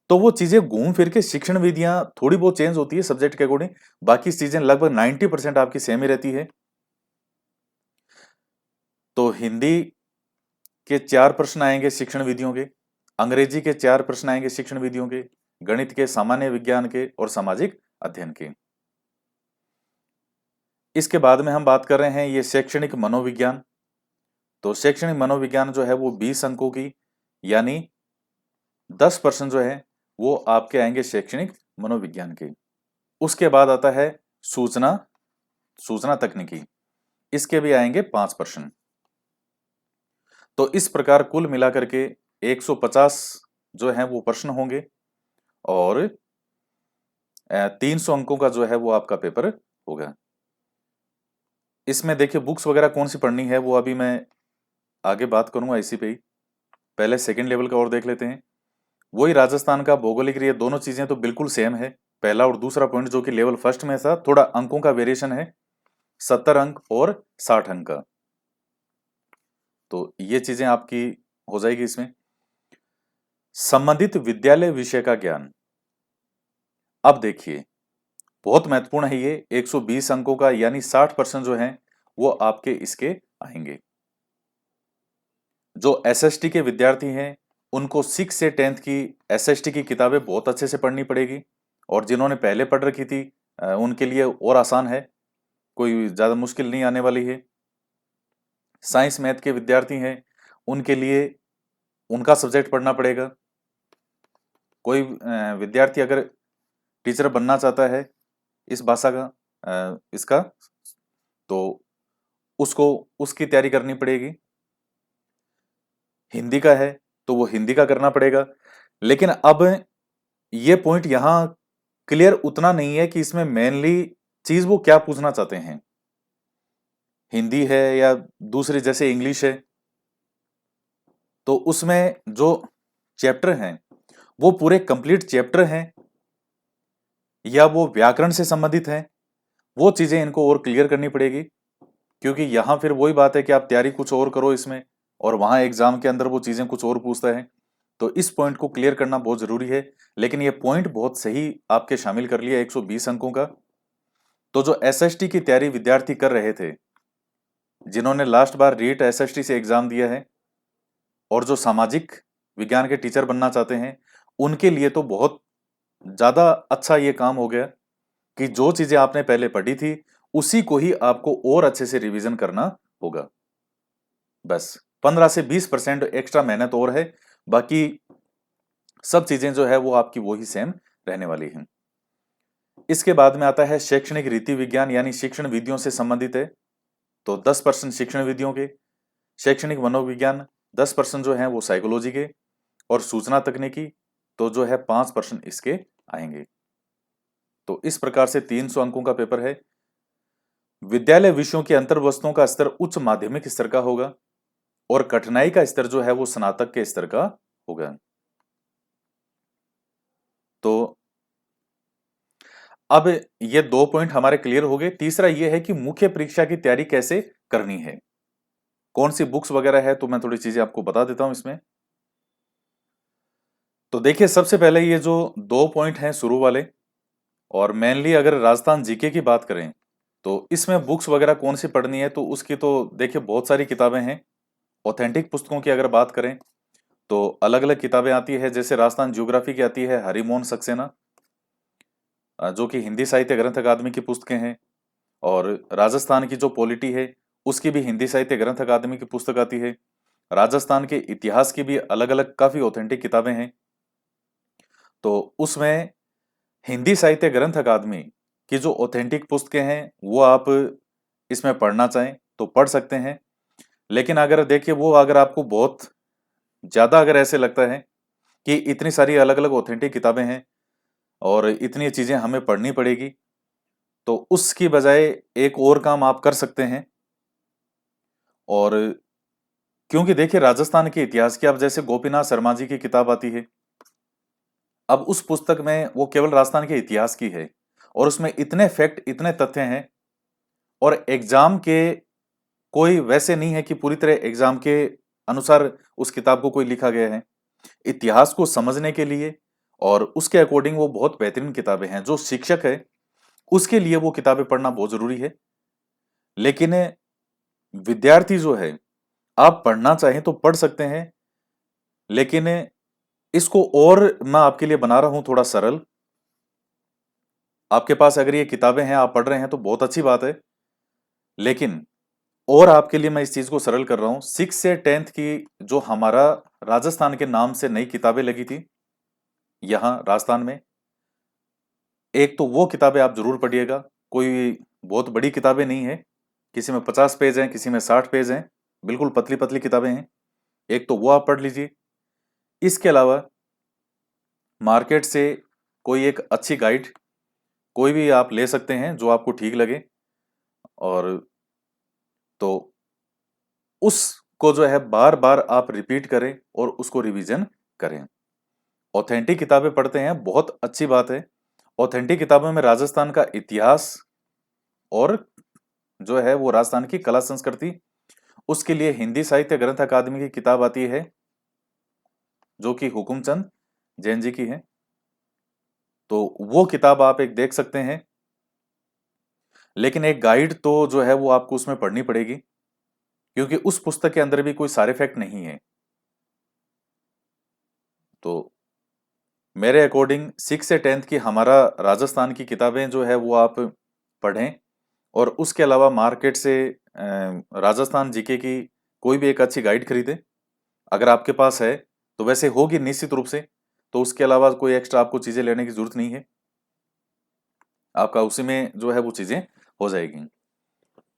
तो वो चीजें घूम फिर के शिक्षण विधियां थोड़ी बहुत चेंज होती है सब्जेक्ट के अकॉर्डिंग, बाकी चीजें लगभग 90% आपकी सेम ही रहती है। तो हिंदी के 4 प्रश्न आएंगे शिक्षण विधियों के, अंग्रेजी के 4 प्रश्न आएंगे शिक्षण विधियों के, गणित के, सामान्य विज्ञान के और सामाजिक अध्ययन के। इसके बाद में हम बात कर रहे हैं ये शैक्षणिक मनोविज्ञान। तो शैक्षणिक मनोविज्ञान जो है वो 20 अंकों की, यानी 10 प्रश्न जो है वो आपके आएंगे शैक्षणिक मनोविज्ञान के। उसके बाद आता है सूचना सूचना तकनीकी, इसके भी आएंगे 5 प्रश्न। तो इस प्रकार कुल मिलाकर के 150 जो है वो प्रश्न होंगे, और 300 अंकों का जो है वो आपका पेपर होगा। इसमें देखिए बुक्स वगैरह कौन सी पढ़नी है वो अभी मैं आगे बात करूंगा इसी पे ही। पहले सेकंड लेवल का और देख लेते हैं। वही राजस्थान का भौगोलिक, ये दोनों चीजें तो बिल्कुल सेम है। पहला और दूसरा पॉइंट जो कि लेवल फर्स्ट में था, थोड़ा अंकों का वेरिएशन है, 70 अंक और 60 अंक का। तो ये चीजें आपकी हो जाएगी इसमें। संबंधित विद्यालय विषय का ज्ञान। अब देखिए बहुत महत्वपूर्ण है ये, 120 अंकों का यानी 60% जो है वो आपके इसके आएंगे। जो एसएसटी के विद्यार्थी हैं उनको 6 से 10 की एसएसटी की किताबें बहुत अच्छे से पढ़नी पड़ेगी, और जिन्होंने पहले पढ़ रखी थी उनके लिए और आसान है, कोई ज्यादा मुश्किल नहीं आने वाली है। साइंस मैथ के विद्यार्थी हैं उनके लिए उनका सब्जेक्ट पढ़ना पड़ेगा। कोई विद्यार्थी अगर टीचर बनना चाहता है इस भाषा का, इसका, तो उसको उसकी तैयारी करनी पड़ेगी। हिंदी का है तो वो हिंदी का करना पड़ेगा। लेकिन अब ये पॉइंट यहां क्लियर उतना नहीं है कि इसमें मेनली चीज वो क्या पूछना चाहते हैं, हिंदी है या दूसरी जैसे इंग्लिश है। तो उसमें जो चैप्टर हैं वो पूरे कंप्लीट चैप्टर हैं या वो व्याकरण से संबंधित हैं, वो चीजें इनको और क्लियर करनी पड़ेगी। क्योंकि यहां फिर वही बात है कि आप तैयारी कुछ और करो इसमें, और वहां एग्जाम के अंदर वो चीजें कुछ और पूछता है। तो इस पॉइंट को क्लियर करना बहुत जरूरी है। लेकिन ये पॉइंट बहुत सही आपके शामिल कर लिया 120 अंकों का। तो जो एसएसटी की तैयारी विद्यार्थी कर रहे थे, जिन्होंने लास्ट बार रीट एसएसटी से एग्जाम दिया है और जो सामाजिक विज्ञान के टीचर बनना चाहते हैं, उनके लिए तो बहुत ज्यादा अच्छा ये काम हो गया कि जो चीजें आपने पहले पढ़ी थी उसी को ही आपको और अच्छे से रिवीजन करना होगा। बस 15 से 20% एक्स्ट्रा मेहनत और है, बाकी सब चीजें जो है वो आपकी वही सेम रहने वाली हैं। इसके बाद में आता है शैक्षणिक रीति विज्ञान, यानी शिक्षण विधियों से संबंधित है। तो 10% शिक्षण विधियों के, शैक्षणिक मनोविज्ञान 10% जो है वो साइकोलॉजी के, और सूचना तकनीकी तो जो है 5% इसके आएंगे। तो इस प्रकार से 300 अंकों का पेपर है। विद्यालय विषयों की अंतर वस्तुओं का स्तर उच्च माध्यमिक स्तर का होगा, और कठिनाई का स्तर जो है वो स्नातक के स्तर का होगा। तो अब ये 2 पॉइंट हमारे क्लियर हो गए। तीसरा ये है कि मुख्य परीक्षा की तैयारी कैसे करनी है, कौन सी बुक्स वगैरह है, तो मैं थोड़ी चीजें आपको बता देता हूं इसमें। तो देखिए, सबसे पहले ये जो 2 पॉइंट हैं शुरू वाले, और मेनली अगर राजस्थान जीके की बात करें तो इसमें बुक्स वगैरह कौन सी पढ़नी है, तो उसकी तो देखिए बहुत सारी किताबें हैं। ऑथेंटिक पुस्तकों की अगर बात करें तो अलग अलग किताबें आती है। जैसे राजस्थान ज्योग्राफी की आती है हरिमोहन सक्सेना, जो कि हिंदी साहित्य ग्रंथ अकादमी की पुस्तकें हैं। और राजस्थान की जो पॉलिटी है उसकी भी हिंदी साहित्य ग्रंथ अकादमी की पुस्तक आती है। राजस्थान के इतिहास की भी अलग अलग काफी ऑथेंटिक किताबें हैं। तो उसमें हिंदी साहित्य ग्रंथ अकादमी की जो ऑथेंटिक पुस्तकें हैं वो आप इसमें पढ़ना चाहें तो पढ़ सकते हैं। लेकिन अगर देखिए, वो अगर आपको बहुत ज्यादा अगर ऐसे लगता है कि इतनी सारी अलग अलग ऑथेंटिक किताबें हैं और इतनी चीजें हमें पढ़नी पड़ेगी, तो उसकी बजाय एक और काम आप कर सकते हैं। और क्योंकि देखिए, राजस्थान के इतिहास की अब जैसे गोपीनाथ शर्मा जी की किताब आती है, अब उस पुस्तक में वो केवल राजस्थान के इतिहास की है, और उसमें इतने फैक्ट इतने तथ्य हैं, और एग्जाम के कोई वैसे नहीं है कि पूरी तरह एग्जाम के अनुसार उस किताब को कोई लिखा गया है। इतिहास को समझने के लिए और उसके अकॉर्डिंग वो बहुत बेहतरीन किताबें हैं। जो शिक्षक है उसके लिए वो किताबें पढ़ना बहुत जरूरी है। लेकिन विद्यार्थी जो है, आप पढ़ना चाहें तो पढ़ सकते हैं, लेकिन इसको और मैं आपके लिए बना रहा हूं थोड़ा सरल। आपके पास अगर ये किताबें हैं, आप पढ़ रहे हैं तो बहुत अच्छी बात है, लेकिन और आपके लिए मैं इस चीज को सरल कर रहा हूं। 6 से 10th की जो हमारा राजस्थान के नाम से नई किताबें लगी थी यहाँ राजस्थान में, एक तो वो किताबें आप जरूर पढ़िएगा। कोई बहुत बड़ी किताबें नहीं है, किसी में 50 पेज हैं, किसी में 60 पेज हैं, बिल्कुल पतली पतली किताबें हैं। एक तो वो आप पढ़ लीजिए। इसके अलावा मार्केट से कोई एक अच्छी गाइड कोई भी आप ले सकते हैं जो आपको ठीक लगे, और तो उसको जो है बार बार आप रिपीट करें और उसको रिवीजन करें। ऑथेंटिक किताबें पढ़ते हैं, बहुत अच्छी बात है। ऑथेंटिक किताबों में राजस्थान का इतिहास और जो है वो राजस्थान की कला संस्कृति, उसके लिए हिंदी साहित्य ग्रंथ अकादमी की किताब आती है जो कि हुकुमचंद जैन जी की है। तो वो किताब आप एक देख सकते हैं। लेकिन एक गाइड तो जो है वो आपको उसमें पढ़नी पड़ेगी, क्योंकि उस पुस्तक के अंदर भी कोई सारे फैक्ट नहीं है। तो मेरे अकॉर्डिंग 6 से 10th की हमारा राजस्थान की किताबें जो है वो आप पढ़ें, और उसके अलावा मार्केट से राजस्थान जीके की कोई भी एक अच्छी गाइड खरीदें अगर आपके पास है, तो वैसे होगी निश्चित रूप से। तो उसके अलावा कोई एक्स्ट्रा आपको चीजें लेने की जरूरत नहीं है, आपका उसी में जो है वो चीजें हो जाएगी।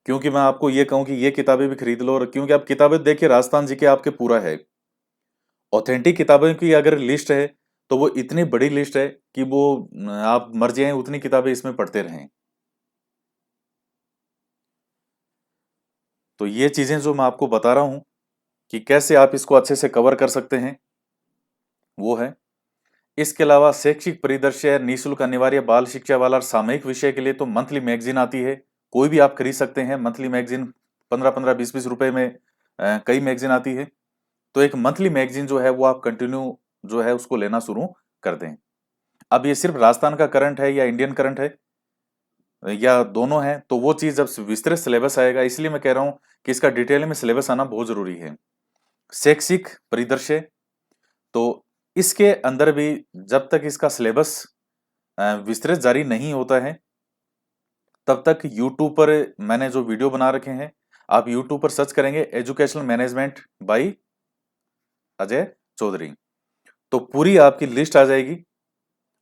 क्योंकि मैं आपको ये कहूं कि ये किताबें भी खरीद लो, और क्योंकि आप किताबें देखिए राजस्थान जी के आपके पूरा है, ऑथेंटिक किताबों की अगर लिस्ट है तो वो इतनी बड़ी लिस्ट है कि वो आप मर जाएं उतनी किताबें इसमें पढ़ते रहें। तो ये चीजें जो मैं आपको बता रहा हूं कि कैसे आप इसको अच्छे से कवर कर सकते हैं, वो है। इसके अलावा शैक्षिक परिदृश्य, निःशुल्क अनिवार्य बाल शिक्षा वाला और सामयिक विषय के लिए तो मंथली मैगजीन आती है, कोई भी आप खरीद सकते हैं मंथली मैगजीन। 15-15, 20-20 रुपए में कई मैगजीन आती है। तो एक मंथली मैगजीन जो है वो आप कंटिन्यू जो है उसको लेना शुरू कर दें। अब ये सिर्फ राजस्थान का करंट है या इंडियन करंट है या दोनों है, तो वो चीज जब विस्तृत सिलेबस आएगा, इसलिए मैं कह रहा हूं कि इसका डिटेल में सिलेबस आना बहुत जरूरी है। शैक्षिक परिदृश्य, तो इसके अंदर भी जब तक इसका सिलेबस विस्तृत जारी नहीं होता है तब तक यूट्यूब पर मैंने जो वीडियो बना रखे हैं, आप यूट्यूब पर सर्च करेंगे educational management by Ajay Chaudhary, तो पूरी आपकी लिस्ट आ जाएगी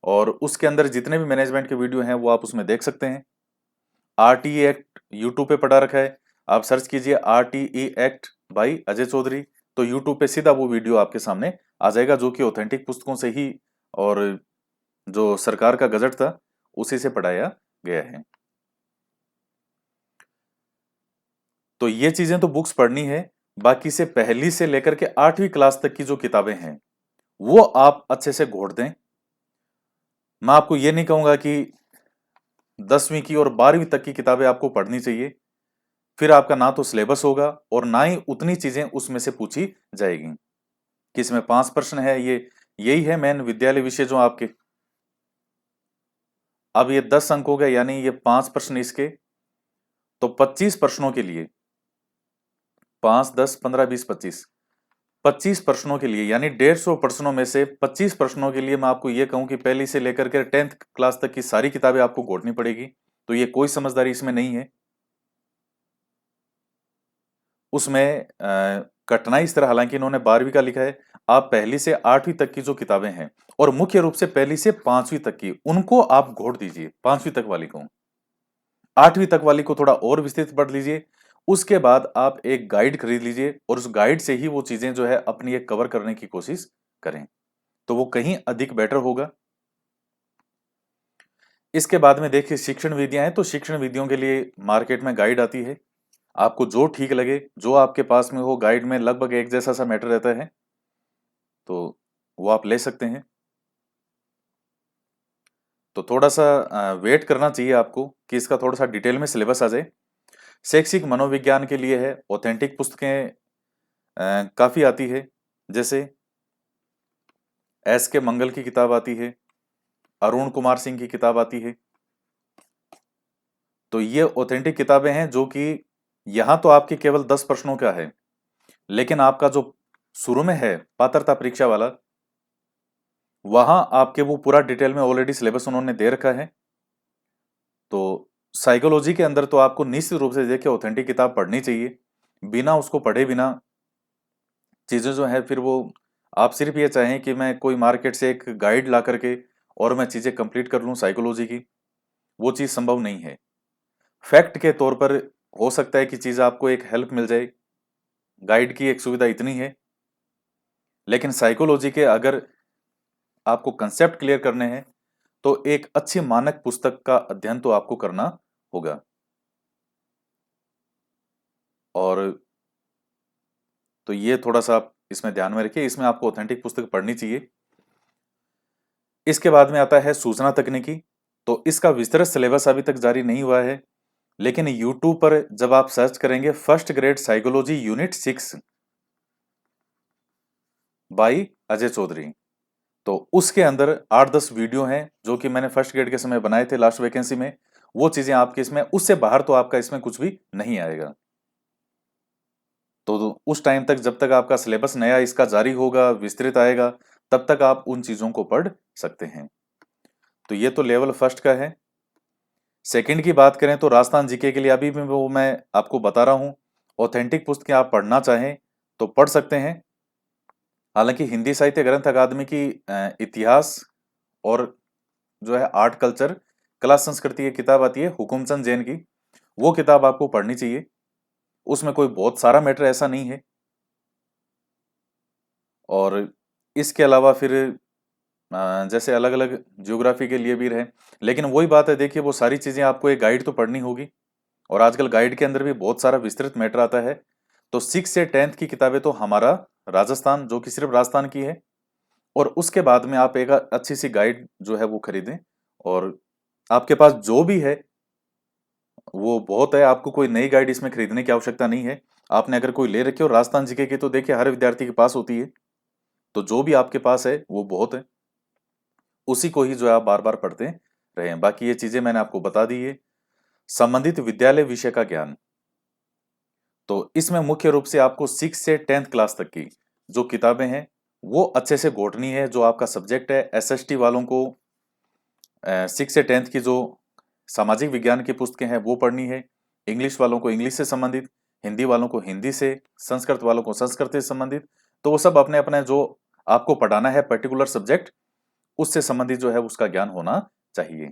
और उसके अंदर जितने भी मैनेजमेंट के वीडियो हैं वो आप उसमें देख सकते हैं। आरटीई एक्ट यूट्यूब पे पड़ा रखा है, आप सर्च कीजिए RTE act by Ajay Chaudhary, तो यूट्यूब पे सीधा वो वीडियो आपके सामने आ जाएगा, जो कि ऑथेंटिक पुस्तकों से ही और जो सरकार का गजट था उसी से पढ़ाया गया है। तो ये चीजें तो बुक्स पढ़नी है, बाकी से पहली से लेकर के 8वीं क्लास तक की जो किताबें हैं वो आप अच्छे से घोट दें। मैं आपको ये नहीं कहूंगा कि 10वीं की और 12वीं तक की किताबें आपको पढ़नी चाहिए, फिर आपका ना तो सिलेबस होगा और ना ही उतनी चीजें उसमें से पूछी जाएगी कि इसमें 5 प्रश्न है, ये यही है मेन विद्यालय विषय जो आपके। अब ये 10 अंक हो गए, यानी ये 5 प्रश्न इसके, तो 25 प्रश्नों के लिए 5, 10, 15, 20, 25, 25 प्रश्नों के लिए, यानी 150 प्रश्नों में से 25 प्रश्नों के लिए मैं आपको यह कहूं कि पहली से लेकर के 10th क्लास तक की सारी किताबें आपको घोटनी पड़ेगी। तो ये कोई समझदारी इसमें नहीं है। उसमें कठिनाई इस तरह, हालांकि इन्होंने 12वीं का लिखा है, आप पहली से 8वीं तक की जो किताबें हैं और मुख्य रूप से पहली से 5वीं तक की, उनको आप घोट दीजिए। 5वीं तक वाली को, 8वीं तक वाली को थोड़ा और विस्तृत पढ़ लीजिए। उसके बाद आप एक गाइड खरीद लीजिए और उस गाइड से ही वो चीजें जो है अपनी एक कवर करने की कोशिश करें, तो वो कहीं अधिक बेटर होगा। इसके बाद में देखिए शिक्षण विधियां हैं, तो शिक्षण विधियों के लिए मार्केट में गाइड आती है, आपको जो ठीक लगे, जो आपके पास में हो, गाइड में लगभग एक जैसा सा मैटर रहता है, तो वो आप ले सकते हैं। तो थोड़ा सा वेट करना चाहिए आपको कि इसका थोड़ा सा डिटेल में सिलेबस आ जाए। शैक्षिक मनोविज्ञान के लिए है, ऑथेंटिक पुस्तकें काफी आती है, जैसे एस के मंगल की किताब आती है, अरुण कुमार सिंह की किताब आती है। तो ये ऑथेंटिक किताबें हैं जो कि यहां तो आपके केवल 10 प्रश्नों का है, लेकिन आपका जो शुरू में है पात्रता परीक्षा वाला, वहां आपके वो पूरा डिटेल में ऑलरेडी सिलेबस उन्होंने दे रखा है। तो साइकोलॉजी के अंदर तो आपको निश्चित रूप से देखिए ऑथेंटिक किताब पढ़नी चाहिए, बिना उसको पढ़े बिना चीजें जो है फिर वो, आप सिर्फ ये चाहें कि मैं कोई मार्केट से एक गाइड ला करके और मैं चीजें कंप्लीट कर लूं साइकोलॉजी की, वो चीज संभव नहीं है। फैक्ट के तौर पर हो सकता है कि चीज आपको एक हेल्प मिल जाए, गाइड की एक सुविधा इतनी है, लेकिन साइकोलॉजी के अगर आपको कंसेप्ट क्लियर करने हैं तो एक अच्छी मानक पुस्तक का अध्ययन तो आपको करना होगा। और तो ये थोड़ा सा आप इसमें ध्यान में रखिए, इसमें आपको ऑथेंटिक पुस्तक पढ़नी चाहिए। इसके बाद में आता है सूचना तकनीकी, तो इसका विस्तृत सिलेबस अभी तक जारी नहीं हुआ है, लेकिन यूट्यूब पर जब आप सर्च करेंगे first grade psychology unit 6 by Ajay Chaudhary, तो उसके अंदर 8-10 वीडियो हैं जो कि मैंने फर्स्ट ग्रेड के समय बनाए थे लास्ट वैकेंसी में, वो चीजें आपके इसमें, उससे बाहर तो आपका इसमें कुछ भी नहीं आएगा। तो उस टाइम तक जब तक आपका सिलेबस नया इसका जारी होगा, विस्तृत आएगा, तब तक आप उन चीजों को पढ़ सकते हैं। तो ये तो लेवल फर्स्ट का है। सेकंड की बात करें तो राजस्थान जीके के लिए अभी भी वो मैं आपको बता रहा हूं, ऑथेंटिक पुस्तकें आप पढ़ना चाहें तो पढ़ सकते हैं। हालांकि हिंदी साहित्य ग्रंथ अकादमी की इतिहास और जो है आर्ट कल्चर कला संस्कृति की किताब आती है हुकुमचंद जैन की, वो किताब आपको पढ़नी चाहिए। उसमें कोई बहुत सारा मैटर ऐसा नहीं है। और इसके अलावा फिर जैसे अलग अलग ज्योग्राफी के लिए भी रहे, लेकिन वही बात है, देखिए वो सारी चीजें आपको एक गाइड तो पढ़नी होगी, और आजकल गाइड के अंदर भी बहुत सारा विस्तृत मैटर आता है। तो 6 से 10th की किताबें तो हमारा राजस्थान, जो कि सिर्फ राजस्थान की है, और उसके बाद में आप एक अच्छी सी गाइड जो है वो खरीदें, और आपके पास जो भी है वो बहुत है, आपको कोई नई गाइड इसमें खरीदने की आवश्यकता नहीं है। आपने अगर कोई ले रखी हो राजस्थान जीके की, तो देखिए हर विद्यार्थी के पास होती है, तो जो भी आपके पास है वो बहुत है, उसी को ही जो है आप बार बार पढ़ते रहें। बाकी ये चीजें मैंने आपको बता दी है। संबंधित विद्यालय विषय का ज्ञान, तो इसमें मुख्य रूप से आपको 6 से 10th क्लास तक की जो किताबें हैं वो अच्छे से घोटनी है। जो आपका सब्जेक्ट है, एसएसटी वालों को 6 से 10th की जो सामाजिक विज्ञान की पुस्तकें हैं वो पढ़नी है, इंग्लिश वालों को इंग्लिश से संबंधित, हिंदी वालों को हिंदी से, संस्कृत वालों को संस्कृत से संबंधित। तो वो सब अपने अपने जो आपको पढ़ाना है पर्टिकुलर सब्जेक्ट, उससे संबंधित जो है उसका ज्ञान होना चाहिए।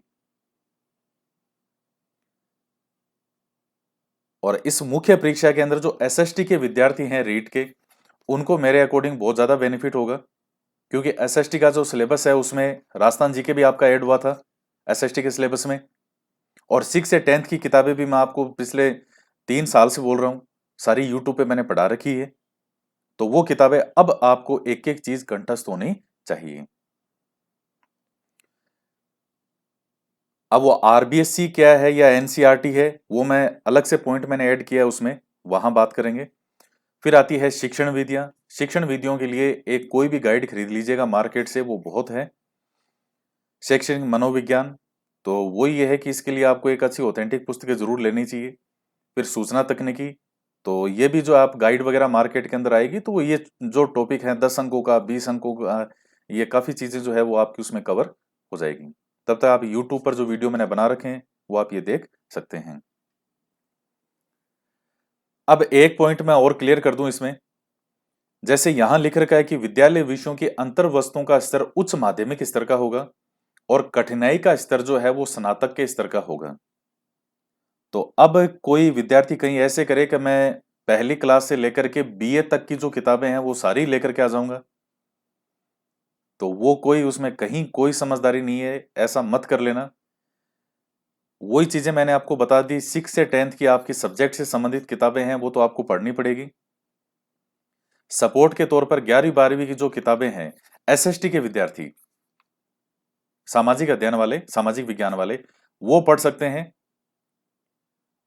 और इस मुख्य परीक्षा के अंदर जो एसएसटी के विद्यार्थी हैं रीट के, उनको मेरे अकॉर्डिंग बहुत ज्यादा बेनिफिट होगा, क्योंकि एसएसटी का जो सिलेबस है उसमें राजस्थान जीके भी आपका ऐड हुआ था एसएसटी के सिलेबस में, और 6 से 10th की किताबें भी मैं आपको पिछले 3 साल से बोल रहा हूँ, सारी यूट्यूब पे मैंने पढ़ा रखी है। तो वो किताबें अब आपको एक एक चीज कंठस्थ होनी चाहिए। अब वो आरबीएससी क्या है या एनसीईआरटी है, वो मैं अलग से पॉइंट मैंने ऐड किया है उसमें, वहां बात करेंगे। फिर आती है शिक्षण विधियां। शिक्षण विधियों के लिए एक कोई भी गाइड खरीद लीजिएगा मार्केट से, वो बहुत है। शैक्षणिक मनोविज्ञान, तो वो ये है कि इसके लिए आपको एक अच्छी ऑथेंटिक पुस्तकें जरूर लेनी चाहिए। फिर सूचना तकनीकी, तो ये भी जो आप गाइड वगैरह मार्केट के अंदर आएगी, तो वो ये जो टॉपिक है 10 अंकों का, 20 अंकों का, ये काफी चीजें जो है वो आपकी उसमें कवर हो जाएगी। तब तक आप यूट्यूब पर जो वीडियो मैंने बना रखे हैं वो आप ये देख सकते हैं। अब एक पॉइंट मैं और क्लियर कर दूं इसमें, जैसे यहां लिख रखा है कि विद्यालय विषयों की अंतर वस्तुओं का स्तर उच्च माध्यमिक स्तर का होगा, और कठिनाई का स्तर जो है वो स्नातक के स्तर का होगा। तो अब कोई विद्यार्थी कहीं ऐसे करे कि मैं पहली क्लास से लेकर के बीए तक की जो किताबें हैं वो सारी लेकर के आ जाऊंगा, तो वो कोई उसमें कहीं कोई समझदारी नहीं है, ऐसा मत कर लेना। वही चीजें मैंने आपको बता दी, 6 से 10th की आपकी सब्जेक्ट से संबंधित किताबें हैं वो तो आपको पढ़नी पड़ेगी। सपोर्ट के तौर पर 11वीं 12वीं की जो किताबें हैं, एसएसटी के विद्यार्थी, सामाजिक अध्ययन वाले, सामाजिक विज्ञान वाले, वो पढ़ सकते हैं।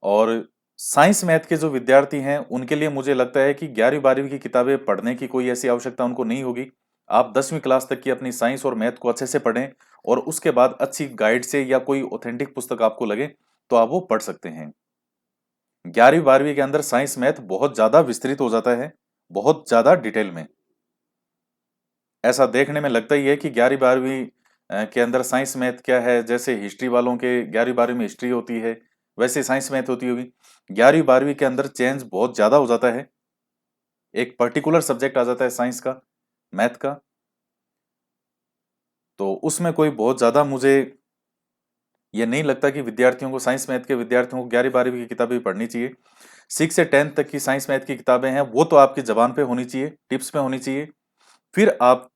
और साइंस मैथ के जो विद्यार्थी हैं उनके लिए मुझे लगता है कि 11वीं 12वीं की किताबें पढ़ने की कोई ऐसी आवश्यकता उनको नहीं होगी। आप 10वीं क्लास तक की अपनी साइंस और मैथ को अच्छे से पढ़ें, और उसके बाद अच्छी गाइड से या कोई ऑथेंटिक पुस्तक आपको लगे तो आप वो पढ़ सकते हैं। 11वीं 12वीं के अंदर साइंस मैथ बहुत ज्यादा विस्तृत हो जाता है, बहुत ज्यादा डिटेल में। ऐसा देखने में लगता ही है कि 11वीं 12वीं के अंदर साइंस मैथ क्या है, जैसे हिस्ट्री वालों के 11वीं 12वीं में हिस्ट्री होती है, वैसे साइंस मैथ होती होगी। 11वीं 12वीं के अंदर चेंज बहुत ज्यादा हो जाता है, एक पर्टिकुलर सब्जेक्ट आ जाता है साइंस का, मैथ का। तो उसमें कोई बहुत ज्यादा मुझे ये नहीं लगता कि विद्यार्थियों को, साइंस मैथ के विद्यार्थियों को 11वीं 12वीं की किताबें पढ़नी चाहिए। 6 से 10th तक की साइंस मैथ की किताबें हैं वो तो आपकी जबान पे होनी चाहिए, टिप्स पे होनी चाहिए। फिर आप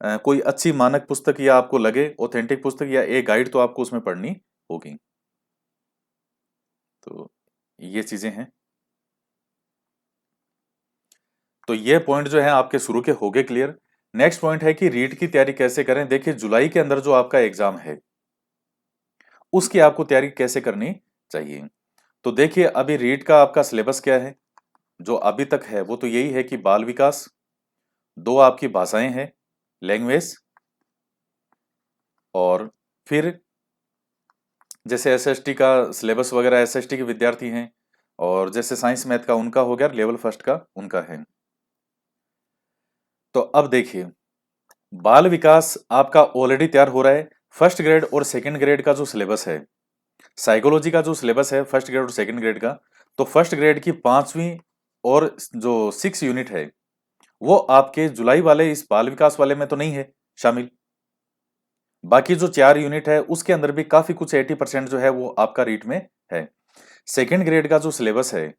कोई अच्छी मानक पुस्तक या आपको लगे ऑथेंटिक पुस्तक या एक गाइड, तो आपको उसमें पढ़नी होगी। तो ये चीजें हैं। तो ये पॉइंट जो है आपके शुरू के हो गए क्लियर। नेक्स्ट पॉइंट है कि रीट की तैयारी कैसे करें। देखिए जुलाई के अंदर जो आपका एग्जाम है उसकी आपको तैयारी कैसे करनी चाहिए। तो देखिए अभी रीट का आपका सिलेबस क्या है, जो अभी तक है वो तो यही है कि बाल विकास, दो आपकी भाषाएं हैं, लैंग्वेज, और फिर जैसे एसएसटी का सिलेबस वगैरह, एसएसटी के विद्यार्थी हैं, और जैसे साइंस मैथ का उनका हो गया, लेवल फर्स्ट का उनका है। तो अब देखिए बाल विकास आपका ऑलरेडी तैयार हो रहा है। फर्स्ट ग्रेड और सेकंड ग्रेड का जो सिलेबस है, साइकोलॉजी का जो सिलेबस है फर्स्ट ग्रेड और सेकंड ग्रेड का, तो फर्स्ट ग्रेड की 5वीं और जो 6 यूनिट है वो आपके जुलाई वाले इस बाल विकास वाले में तो नहीं है शामिल। बाकी जो 4 यूनिट है उसके अंदर भी काफी कुछ 80% जो है वो आपका रीट में है। सेकेंड ग्रेड का जो सिलेबस है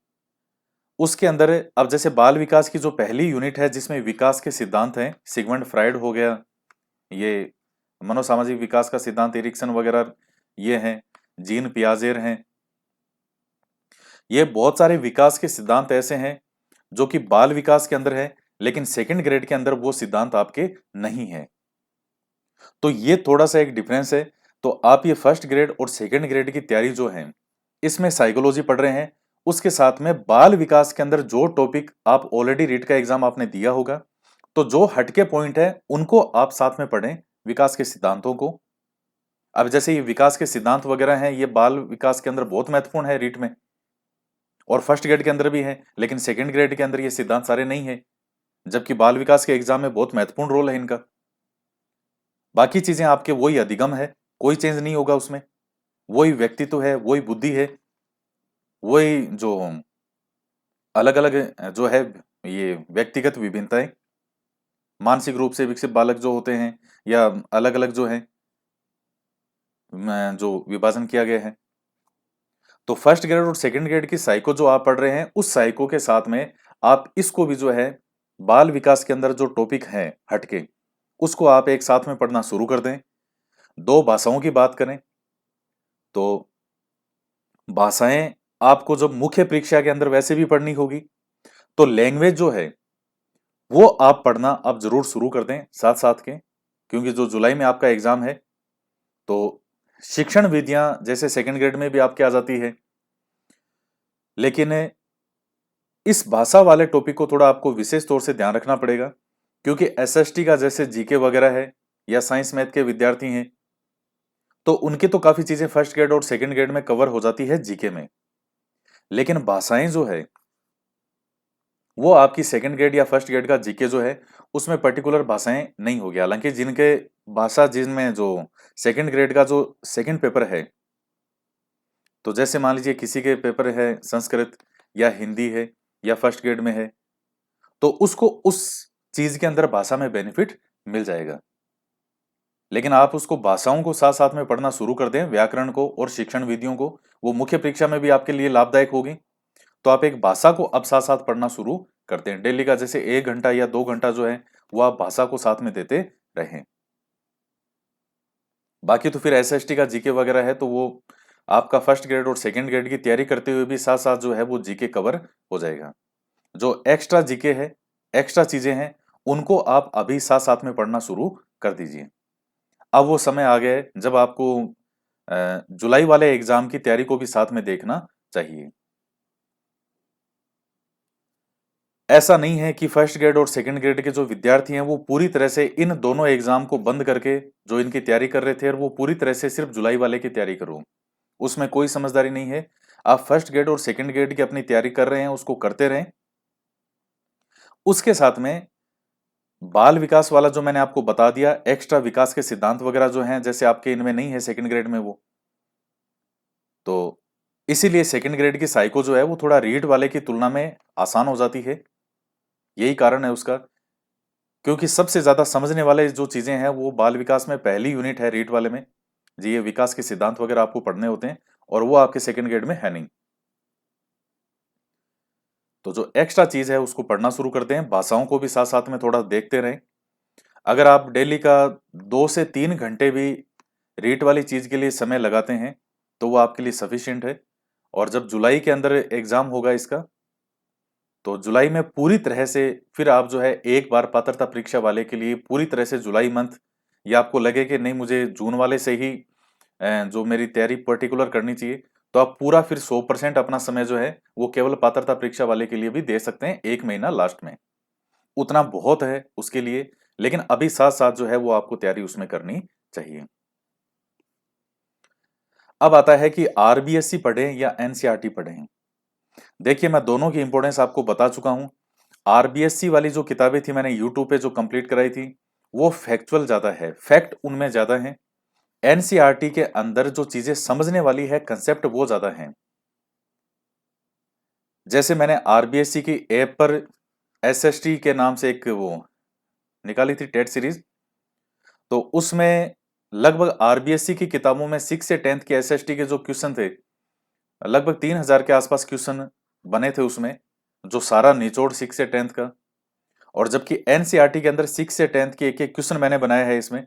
उसके अंदर अब जैसे बाल विकास की जो पहली यूनिट है जिसमें विकास के सिद्धांत हैं, सिगमंड फ्राइड हो गया, ये मनोसामाजिक विकास का सिद्धांत एरिक्सन वगैरह ये हैं, जीन पियाजेर हैं। ये बहुत सारे विकास के सिद्धांत ऐसे हैं जो कि बाल विकास के अंदर है, लेकिन सेकंड ग्रेड के अंदर वो सिद्धांत आपके नहीं है। तो ये थोड़ा सा एक डिफरेंस है। तो आप ये फर्स्ट ग्रेड और सेकंड ग्रेड की तैयारी जो है इसमें साइकोलॉजी पढ़ रहे हैं, उसके साथ में बाल विकास के अंदर जो टॉपिक आप ऑलरेडी रीट का एग्जाम आपने दिया होगा, तो जो हटके पॉइंट है उनको आप साथ में पढ़ें, विकास के सिद्धांतों को। अब जैसे ये विकास के सिद्धांत वगैरह हैं, ये बाल विकास के अंदर बहुत महत्वपूर्ण है रीट में, और फर्स्ट ग्रेड के अंदर भी है, लेकिन सेकंड ग्रेड के अंदर ये सिद्धांत सारे नहीं है, जबकि बाल विकास के एग्जाम में बहुत महत्वपूर्ण रोल है इनका। बाकी चीजें आपके वही अधिगम है, कोई चेंज नहीं होगा उसमें, वही व्यक्तित्व है, वही बुद्धि है, वही जो अलग अलग जो है ये व्यक्तिगत विभिन्नताएं, मानसिक रूप से विकसित बालक जो होते हैं, या अलग अलग जो है जो विभाजन किया गया है। तो फर्स्ट ग्रेड और सेकंड ग्रेड की साइको जो आप पढ़ रहे हैं, उस साइको के साथ में आप इसको भी जो है बाल विकास के अंदर जो टॉपिक है हटके, उसको आप एक साथ में पढ़ना शुरू कर दें। दो भाषाओं की बात करें तो भाषाएं आपको जब मुख्य परीक्षा के अंदर वैसे भी पढ़नी होगी, तो लैंग्वेज जो है वो आप पढ़ना अब जरूर शुरू कर दें साथ साथ के, क्योंकि जो जुलाई में आपका एग्जाम है, तो शिक्षण विधियां जैसे सेकंड ग्रेड में भी आपके आ जाती है, लेकिन इस भाषा वाले टॉपिक को थोड़ा आपको विशेष तौर से ध्यान रखना पड़ेगा, क्योंकि एसएसटी का जैसे जीके वगैरह है या साइंस मैथ के विद्यार्थी हैं, तो उनकी तो काफी चीजें फर्स्ट ग्रेड और सेकंड ग्रेड में कवर हो जाती है जीके में, लेकिन भाषाएं जो है वो आपकी सेकंड ग्रेड या फर्स्ट ग्रेड का जीके जो है उसमें पर्टिकुलर भाषाएं नहीं होगी। हालांकि जिनके भाषा जिनमें जो सेकंड ग्रेड का जो सेकंड पेपर है, तो जैसे मान लीजिए किसी के पेपर है संस्कृत या हिंदी है या फर्स्ट ग्रेड में है, तो उसको उस चीज के अंदर भाषा में बेनिफिट मिल जाएगा। लेकिन आप उसको भाषाओं को साथ साथ में पढ़ना शुरू कर दें, व्याकरण को और शिक्षण विधियों को, वो मुख्य परीक्षा में भी आपके लिए लाभदायक होगी। तो आप एक भाषा को अब साथ साथ पढ़ना शुरू करते हैं, डेली का जैसे 1 घंटा या 2 घंटा जो है वो आप भाषा को साथ में देते रहें। बाकी तो फिर एसएसटी का जीके वगैरह है, तो वो आपका फर्स्ट ग्रेड और सेकंड ग्रेड की तैयारी करते हुए भी साथ साथ जो है वो जीके कवर हो जाएगा। जो एक्स्ट्रा जीके है, एक्स्ट्रा चीजें हैं, उनको आप अभी साथ साथ में पढ़ना शुरू कर दीजिए। अब वो समय आ गया है जब आपको जुलाई वाले एग्जाम की तैयारी को भी साथ में देखना चाहिए। ऐसा नहीं है कि फर्स्ट ग्रेड और सेकंड ग्रेड के जो विद्यार्थी हैं वो पूरी तरह से इन दोनों एग्जाम को बंद करके जो इनकी तैयारी कर रहे थे, और वो पूरी तरह से सिर्फ जुलाई वाले की तैयारी करो, उसमें कोई समझदारी नहीं है। आप फर्स्ट ग्रेड और सेकंड ग्रेड की अपनी तैयारी कर रहे हैं, उसको करते रहें। उसके साथ में बाल विकास वाला जो मैंने आपको बता दिया, एक्स्ट्रा विकास के सिद्धांत वगैरह जो हैं, जैसे आपके इनमें नहीं है सेकंड ग्रेड में वो, तो इसीलिए सेकंड ग्रेड की साइको जो है वो थोड़ा रीड वाले की तुलना में आसान हो जाती है। यही कारण है उसका, क्योंकि सबसे ज्यादा समझने वाले जो चीजें हैं वो बाल विकास में पहली यूनिट है रीट वाले में जी, ये विकास के सिद्धांत वगैरह आपको पढ़ने होते हैं, और वो आपके सेकंड ग्रेड में है नहीं। तो जो एक्स्ट्रा चीज है उसको पढ़ना शुरू करते हैं, भाषाओं को भी साथ साथ में थोड़ा देखते रहें। अगर आप डेली का 2 से 3 घंटे भी रीट वाली चीज के लिए समय लगाते हैं तो वो आपके लिए सफिशिएंट है। और जब जुलाई के अंदर एग्जाम होगा इसका, तो जुलाई में पूरी तरह से फिर आप जो है एक बार पात्रता परीक्षा वाले के लिए पूरी तरह से जुलाई मंथ, या आपको लगे कि नहीं मुझे जून वाले से ही जो मेरी तैयारी पर्टिकुलर करनी चाहिए, तो आप पूरा फिर 100% अपना समय जो है वो केवल पात्रता परीक्षा वाले के लिए भी दे सकते हैं, 1 महीना लास्ट में। उतना बहुत है उसके लिए, लेकिन अभी साथ साथ जो है वो आपको तैयारी उसमें करनी चाहिए। अब आता है कि आरबीएससी पढ़ें या एनसीईआरटी पढ़ें। देखिए मैं दोनों की इंपॉर्टेंस आपको बता चुका हूं। आरबीएससी वाली जो किताबें थी मैंने यूट्यूब पे जो कंप्लीट कराई थी, वो फैक्चुअल ज्यादा है, फैक्ट उनमें ज्यादा है। एनसीईआरटी के अंदर जो चीजें समझने वाली है, कंसेप्ट वो ज्यादा है। जैसे मैंने आरबीएससी की ऐप पर एसएसटी के नाम से एक वो निकाली थी टेट सीरीज, तो उसमें लगभग आरबीएससी की किताबों में 6 से 10th के एसएसटी के जो क्वेश्चन थे, लगभग 3000 के आसपास क्वेश्चन बने थे उसमें। जो सारा निचोड़ 6 से 10th का, और जबकि एनसीईआरटी के अंदर 6 से 10th के एक एक क्वेश्चन मैंने बनाया है, इसमें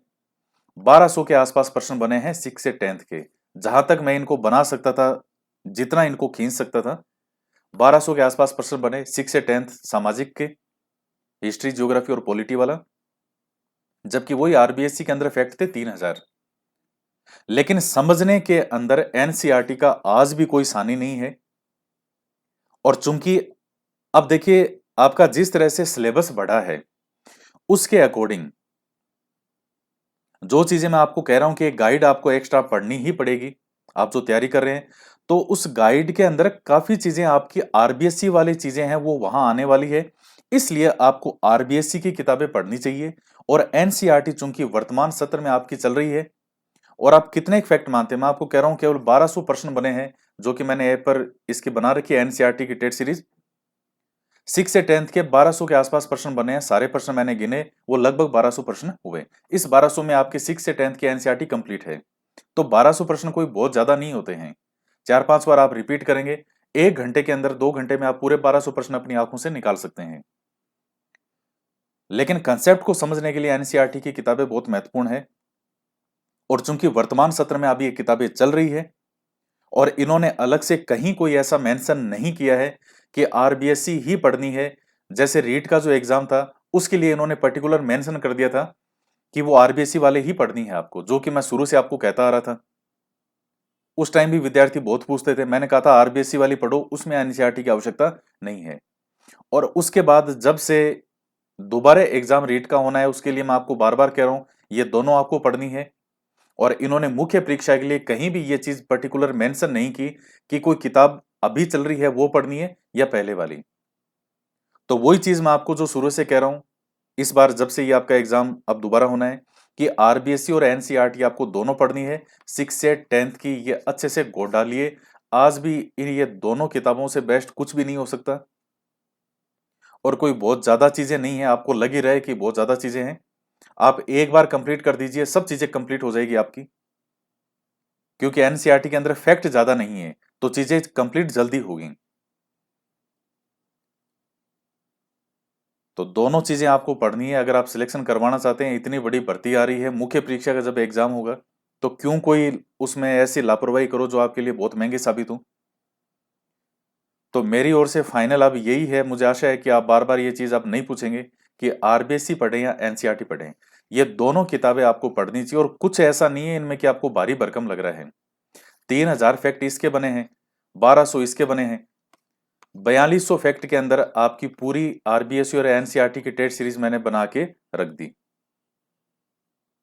1200 के आसपास प्रश्न बने हैं 6 से 10th के। जहां तक मैं इनको बना सकता था, जितना इनको खींच सकता था, 1200 के आसपास प्रश्न बने 6 से 10th सामाजिक के, हिस्ट्री, ज्योग्राफी और पॉलिटी वाला। जबकि वही आरबीएससी के अंदर फैक्ट थे 3000। लेकिन समझने के अंदर एनसीईआरटी का आज भी कोई सानी नहीं है। और चूंकि अब देखिए, आपका जिस तरह से सिलेबस बढ़ा है, उसके अकॉर्डिंग जो चीजें मैं आपको कह रहा हूं कि एक गाइड आपको एक्स्ट्रा पढ़नी ही पड़ेगी, आप जो तैयारी कर रहे हैं, तो उस गाइड के अंदर काफी चीजें आपकी आरबीएससी वाली चीजें हैं, वो वहां आने वाली है। इसलिए आपको आरबीएससी की किताबें पढ़नी चाहिए। और एनसीईआरटी चूंकि वर्तमान सत्र में आपकी चल रही है, और आप कितने फैक्ट मानते हैं, मैं आपको कह रहा हूं केवल 1200 प्रश्न बने हैं, जो कि मैंने ऐप पर इसकी बना रखी है, एनसीईआरटी की टेट सीरीज। 6 से 10th के 1200 के आसपास प्रश्न बने हैं, सारे प्रश्न मैंने गिने, वो लगभग 1200 प्रश्न हुए। इस 1200 में आपके 6 से 10th की एनसीईआरटी कंप्लीट है। तो 1200 प्रश्न कोई बहुत ज्यादा नहीं होते हैं। 4-5 बार आप रिपीट करेंगे, 1 घंटे के अंदर, 2 घंटे में आप पूरे 1200 प्रश्न अपनी आंखों से निकाल सकते हैं। लेकिन कंसेप्ट को समझने के लिए एनसीईआरटी की किताबें बहुत महत्वपूर्ण है। और चूंकि वर्तमान सत्र में अभी ये किताबें चल रही है, और इन्होंने अलग से कहीं कोई ऐसा मेंशन नहीं किया है कि आरबीएससी ही पढ़नी है। जैसे रीट का जो एग्जाम था, उसके लिए इन्होंने पर्टिकुलर मेंशन कर दिया था कि वो आरबीएससी वाले ही पढ़नी है आपको, जो कि मैं शुरू से आपको कहता आ रहा था। उस टाइम भी विद्यार्थी बहुत पूछते थे, मैंने कहा था आरबीएससी वाली पढ़ो, उसमें एनसीईआरटी की आवश्यकता नहीं है। और उसके बाद जब से दोबारा एग्जाम रीट का होना है, उसके लिए मैं आपको बार बार कह रहा हूं, ये दोनों आपको पढ़नी है। और इन्होंने मुख्य परीक्षा के लिए कहीं भी ये चीज पर्टिकुलर मेंशन नहीं की कि कोई किताब अभी चल रही है वो पढ़नी है या पहले वाली। तो वही चीज मैं आपको जो शुरू से कह रहा हूं, इस बार जब से ये आपका एग्जाम अब दोबारा होना है, कि आरबीएससी और एनसीईआरटी आपको दोनों पढ़नी है। 6 से 10th की ये अच्छे से गोद डालिए। आज भी इन ये दोनों किताबों से बेस्ट कुछ भी नहीं हो सकता। और कोई बहुत ज्यादा चीजें नहीं है, आपको लग ही रहे कि बहुत ज्यादा चीजें हैं, आप एक बार कंप्लीट कर दीजिए, सब चीजें कंप्लीट हो जाएगी आपकी। क्योंकि एनसीईआरटी के अंदर फैक्ट ज्यादा नहीं है, तो चीजें कंप्लीट जल्दी होगी। तो दोनों चीजें आपको पढ़नी है अगर आप सिलेक्शन करवाना चाहते हैं। इतनी बड़ी भर्ती आ रही है, मुख्य परीक्षा का जब एग्जाम होगा, तो क्यों कोई उसमें ऐसी लापरवाही करो जो आपके लिए बहुत महंगी साबित हो। तो मेरी ओर से फाइनल अब यही है, मुझे आशा है कि आप बार बार ये चीज आप नहीं पूछेंगे कि आरबीएससी पढ़ें या एनसीईआरटी पढ़ें। ये दोनों किताबें आपको पढ़नी चाहिए। और कुछ ऐसा नहीं है इनमें कि आपको भारी भरकम लग रहा है। 3000 फैक्ट इसके बने हैं, 1200 इसके बने हैं, 4200 फैक्ट के अंदर आपकी पूरी आरबीएससी और एनसीईआरटी की टेट सीरीज मैंने बना के रख दी।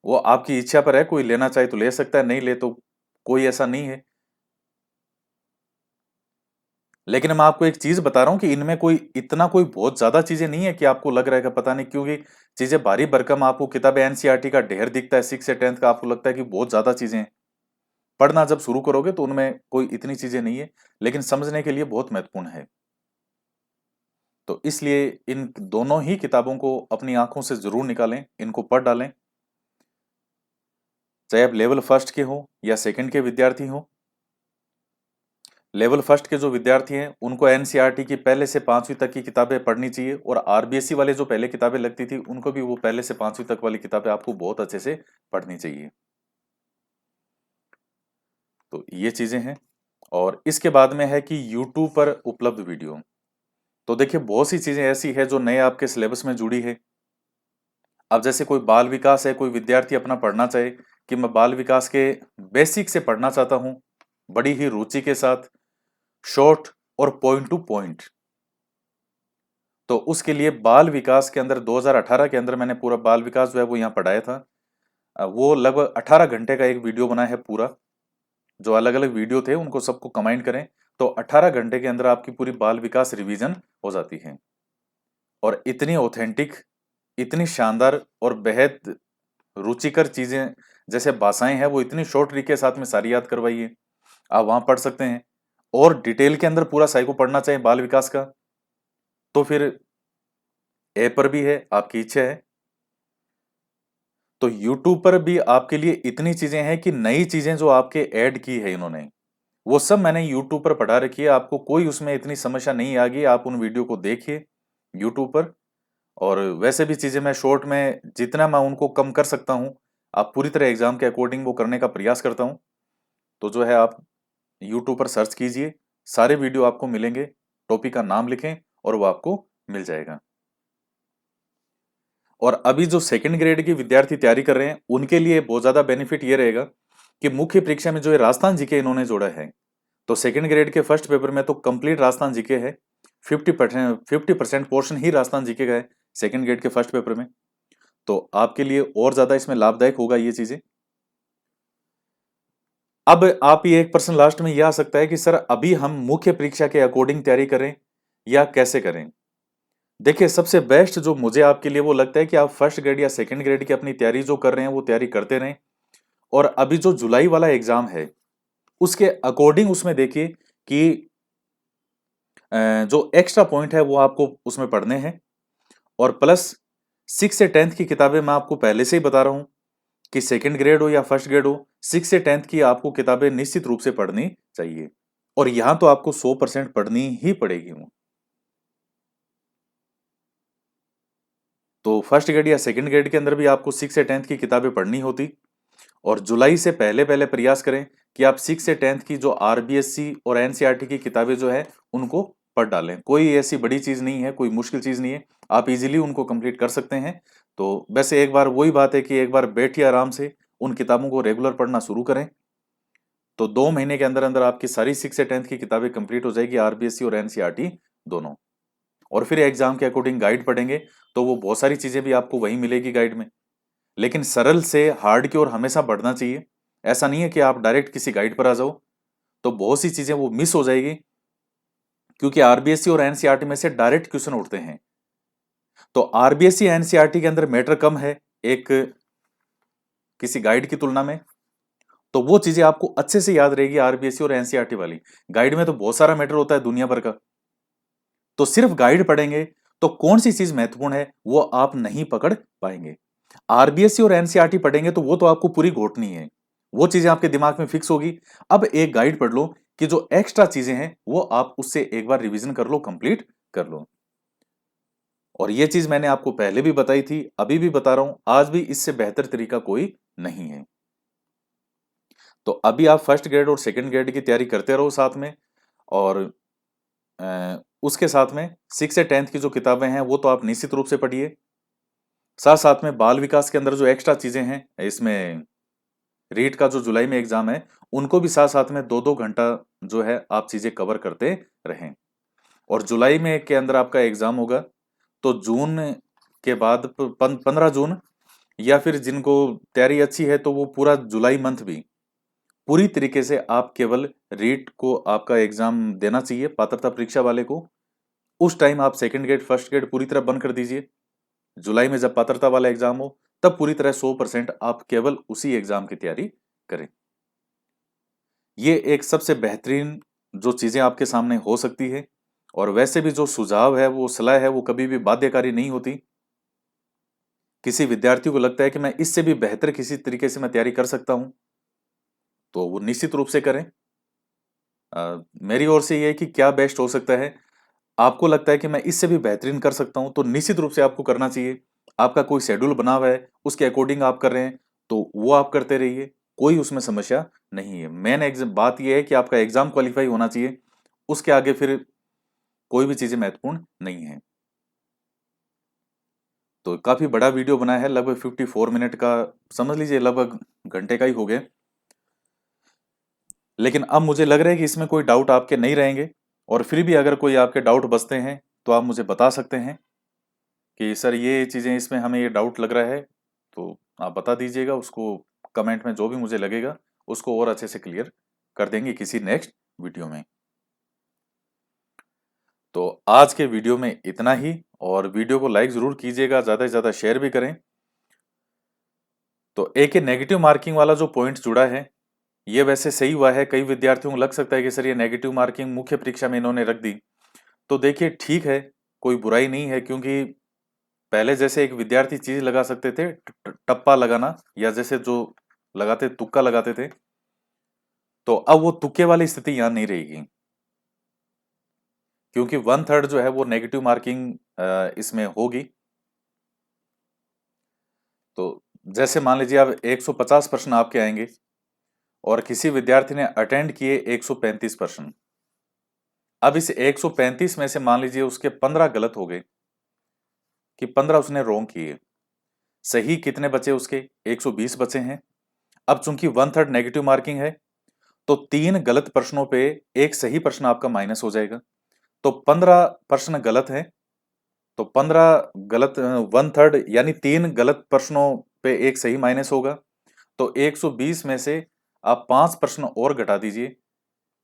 वो आपकी इच्छा पर है, कोई लेना चाहे तो ले सकता है, नहीं ले तो कोई ऐसा नहीं है। लेकिन मैं आपको एक चीज बता रहा हूं कि इनमें कोई इतना कोई बहुत ज्यादा चीजें नहीं है कि आपको लग रहा है कि पता नहीं, क्योंकि चीजें भारी भरकम आपको किताबें एनसीईआरटी का ढेर दिखता है 6 से 10th का, आपको लगता है कि बहुत ज्यादा चीजें हैं। पढ़ना जब शुरू करोगे तो उनमें कोई इतनी चीजें नहीं है, लेकिन समझने के लिए बहुत महत्वपूर्ण है। तो इसलिए इन दोनों ही किताबों को अपनी आंखों से जरूर निकालें, इनको पढ़ डालें। चाहे आप लेवल फर्स्ट के हो या सेकंड के विद्यार्थी हो। लेवल फर्स्ट के जो विद्यार्थी हैं उनको एनसीईआरटी की पहले से 5वीं तक की किताबें पढ़नी चाहिए। और आरबीएससी वाले जो पहले किताबें लगती थी, उनको भी वो पहले से 5वीं तक वाली किताबें आपको बहुत अच्छे से पढ़नी चाहिए। तो ये चीजें हैं। और इसके बाद में है कि यूट्यूब पर उपलब्ध वीडियो। तो देखिए, बहुत सी चीजें ऐसी है जो नए आपके सिलेबस में जुड़ी है। अब जैसे कोई बाल विकास है, कोई विद्यार्थी अपना पढ़ना चाहे कि मैं बाल विकास के बेसिक से पढ़ना चाहता हूं, बड़ी ही रुचि के साथ, शॉर्ट और पॉइंट टू पॉइंट। तो उसके लिए बाल विकास के अंदर 2018 के अंदर मैंने पूरा बाल विकास जो है वो यहाँ पढ़ाया था। वो लगभग 18 घंटे का एक वीडियो बना है पूरा। जो अलग अलग वीडियो थे उनको सबको कंबाइन करें तो 18 घंटे के अंदर आपकी पूरी बाल विकास रिवीजन हो जाती है। और इतनी ऑथेंटिक, इतनी शानदार और बेहद रुचिकर चीजें, जैसे भाषाएं हैं, वो इतनी शॉर्ट ट्रिक के साथ में सारी याद करवाई है। आप वहां पढ़ सकते हैं। और डिटेल के अंदर पूरा साइको पढ़ना चाहिए बाल विकास का, तो फिर ऐप पर भी है, आपकी इच्छा है। तो YouTube पर भी आपके लिए इतनी चीजें हैं कि नई चीजें जो आपके ऐड की है इन्होंने, वो सब मैंने यूट्यूब पर पढ़ा रखी है, आपको कोई उसमें इतनी समस्या नहीं आएगी। आप उन वीडियो को देखिए यूट्यूब पर। और वैसे भी चीजें मैं शॉर्ट में जितना मैं उनको कम कर सकता हूँ, आप पूरी तरह एग्जाम के अकॉर्डिंग वो करने का प्रयास करता हूँ। तो जो है आप यूट्यूब पर सर्च कीजिए, सारे वीडियो आपको मिलेंगे, टॉपिक का नाम लिखें और वो आपको मिल जाएगा। और अभी जो सेकंड ग्रेड के विद्यार्थी तैयारी कर रहे हैं उनके लिए बहुत ज्यादा बेनिफिट ये रहेगा कि मुख्य परीक्षा में जो है राजस्थान जीके इन्होंने जोड़ा है। तो सेकंड ग्रेड के फर्स्ट पेपर में तो कंप्लीट राजस्थान जीके है, 50% पोर्शन ही राजस्थान जीके का है सेकंड ग्रेड के फर्स्ट पेपर में। तो आपके लिए और ज्यादा इसमें लाभदायक होगा ये चीजें। अब आप ये एक प्रश्न लास्ट में यह आ सकता है कि सर अभी हम मुख्य परीक्षा के अकॉर्डिंग तैयारी करें या कैसे करें। देखिए, सबसे बेस्ट जो मुझे आपके लिए वो लगता है कि आप फर्स्ट ग्रेड या सेकंड ग्रेड की अपनी तैयारी जो कर रहे हैं वो तैयारी करते रहें। और अभी जो जुलाई वाला एग्जाम है उसके अकॉर्डिंग उसमें देखिए कि जो एक्स्ट्रा पॉइंट है वो आपको उसमें पढ़ने हैं। और प्लस 6 से 10th की किताबें मैं आपको पहले से ही बता रहा हूं कि सेकंड ग्रेड हो या फर्स्ट ग्रेड हो, 6 से 10th की आपको किताबें निश्चित रूप से पढ़नी चाहिए। और यहां तो आपको 100% पढ़नी ही पड़ेगी वो। तो फर्स्ट ग्रेड या सेकंड ग्रेड के अंदर भी आपको 6 से 10th की किताबें पढ़नी होती। और जुलाई से पहले पहले प्रयास करें कि आप 6 से 10th की जो आरबीएससी और एनसीईआरटी की किताबें जो है उनको पढ़ डालें। कोई ऐसी बड़ी चीज नहीं है, कोई मुश्किल चीज नहीं है, आप इजीली उनको कंप्लीट कर सकते हैं। तो वैसे एक बार वही बात है कि एक बार बैठिए आराम से उन किताबों को रेगुलर पढ़ना शुरू करें, तो 2 महीने के अंदर अंदर आपकी सारी 6 से 10th की किताबें कंप्लीट हो जाएगी, आरबीएससी और एनसीईआरटी दोनों। और फिर एग्जाम के अकॉर्डिंग गाइड पढ़ेंगे तो वो बहुत सारी चीजें भी आपको वहीं मिलेगी गाइड में। लेकिन सरल से हार्ड की ओर हमेशा बढ़ना चाहिए। ऐसा नहीं है कि आप डायरेक्ट किसी गाइड पर आ जाओ, तो बहुत सी चीजें वो मिस हो जाएगी, क्योंकि आरबीएससी और एनसीईआरटी में से डायरेक्ट क्वेश्चन उठते हैं। तो आरबीएससी एनसीईआरटी के अंदर मैटर कम है एक किसी गाइड की तुलना में, तो वो चीजें आपको अच्छे से याद रहेगी आरबीएससी और एनसीईआरटी वाली। गाइड में तो बहुत सारा मैटर होता है दुनिया भर का, तो सिर्फ गाइड पढ़ेंगे तो कौन सी चीज महत्वपूर्ण है वो आप नहीं पकड़ पाएंगे। आरबीएससी और एनसीईआरटी पढ़ेंगे तो वो तो आपको पूरी घोटनी है, वो चीजें आपके दिमाग में फिक्स होगी। अब एक गाइड पढ़ लो कि जो एक्स्ट्रा चीजें हैं वो आप उससे एक बार रिवीजन कर लो, कंप्लीट कर लो। और ये चीज मैंने आपको पहले भी बताई थी, अभी भी बता रहा हूं, आज भी इससे बेहतर तरीका कोई नहीं है। तो अभी आप फर्स्ट ग्रेड और सेकंड ग्रेड की तैयारी करते रहो साथ में। और उसके साथ में 6 से 10th की जो किताबें हैं वो तो आप निश्चित रूप से पढ़िए। साथ साथ में बाल विकास के अंदर जो एक्स्ट्रा चीजें हैं इसमें, रीट का जो जुलाई में एग्जाम है उनको भी साथ साथ में 2-2 घंटा जो है आप चीजें कवर करते रहें। और जुलाई में के अंदर आपका एग्जाम होगा, तो जून के बाद 15 जून, या फिर जिनको तैयारी अच्छी है तो वो पूरा जुलाई मंथ भी पूरी तरीके से आप केवल रीट को आपका एग्जाम देना चाहिए पात्रता परीक्षा वाले को। उस टाइम आप सेकंड ग्रेड फर्स्ट ग्रेड पूरी तरह बंद कर दीजिए। जुलाई में जब पात्रता वाला एग्जाम हो तब पूरी तरह 100% आप केवल उसी एग्जाम की तैयारी करें। ये एक सबसे बेहतरीन जो चीजें आपके सामने हो सकती है। और वैसे भी जो सुझाव है वो सलाह है वो कभी भी बाध्यकारी नहीं होती। किसी विद्यार्थी को लगता है कि मैं इससे भी बेहतर किसी तरीके से मैं तैयारी कर सकता हूं, तो वो निश्चित रूप से करें। मेरी ओर से ये है कि क्या बेस्ट हो सकता है, आपको लगता है कि मैं इससे भी बेहतरीन कर सकता हूं, तो निश्चित रूप से आपको करना चाहिए। आपका कोई शेड्यूल बना हुआ है उसके अकॉर्डिंग आप कर रहे हैं तो वो आप करते रहिए, कोई उसमें समस्या नहीं है। मेन एग्जाम बात यह है कि आपका एग्जाम क्वालिफाई होना चाहिए, उसके आगे फिर कोई भी चीजें महत्वपूर्ण नहीं है। तो काफी बड़ा वीडियो बना है, लगभग 54 मिनट का, समझ लीजिए लगभग घंटे का ही हो गया। लेकिन अब मुझे लग रहा है कि इसमें कोई डाउट आपके नहीं रहेंगे। और फिर भी अगर कोई आपके डाउट बचते हैं तो आप मुझे बता सकते हैं कि सर ये चीज़ें इसमें हमें ये डाउट लग रहा है, तो आप बता दीजिएगा उसको। कमेंट में जो भी मुझे लगेगा उसको और अच्छे से क्लियर कर देंगे किसी नेक्स्ट वीडियो में। तो आज के वीडियो में इतना ही, और वीडियो को लाइक ज़रूर कीजिएगा, ज़्यादा से ज़्यादा शेयर भी करें। तो एक ये नेगेटिव मार्किंग वाला जो पॉइंट जुड़ा है ये वैसे सही हुआ है। कई विद्यार्थियों को लग सकता है कि सर ये नेगेटिव मार्किंग मुख्य परीक्षा में इन्होंने रख दी, तो देखिए ठीक है, कोई बुराई नहीं है। क्योंकि पहले जैसे एक विद्यार्थी चीज लगा सकते थे, टप्पा लगाना, या जैसे जो लगाते तुक्का लगाते थे, तो अब वो तुक्के वाली स्थिति यहां नहीं रहेगी, क्योंकि 1/3 जो है वो नेगेटिव मार्किंग इसमें होगी। तो जैसे मान लीजिए अब 150 प्रश्न आपके आएंगे और किसी विद्यार्थी ने अटेंड किए 135 प्रश्न। अब इस 135 में से मान लीजिए उसके 15 गलत हो गए, कि 15 उसने रॉन्ग किए। सही कितने बचे उसके? 120 बचे हैं। अब चूंकि 1/3 नेगेटिव मार्किंग है, तो 3 गलत प्रश्नों पे एक सही प्रश्न आपका माइनस हो जाएगा। तो 15 प्रश्न गलत हैं, तो 15 गलत 1/3 यानी 3 गलत प्रश्नों पे एक सही माइनस होगा। तो 120 में से आप 5 प्रश्न और घटा दीजिए,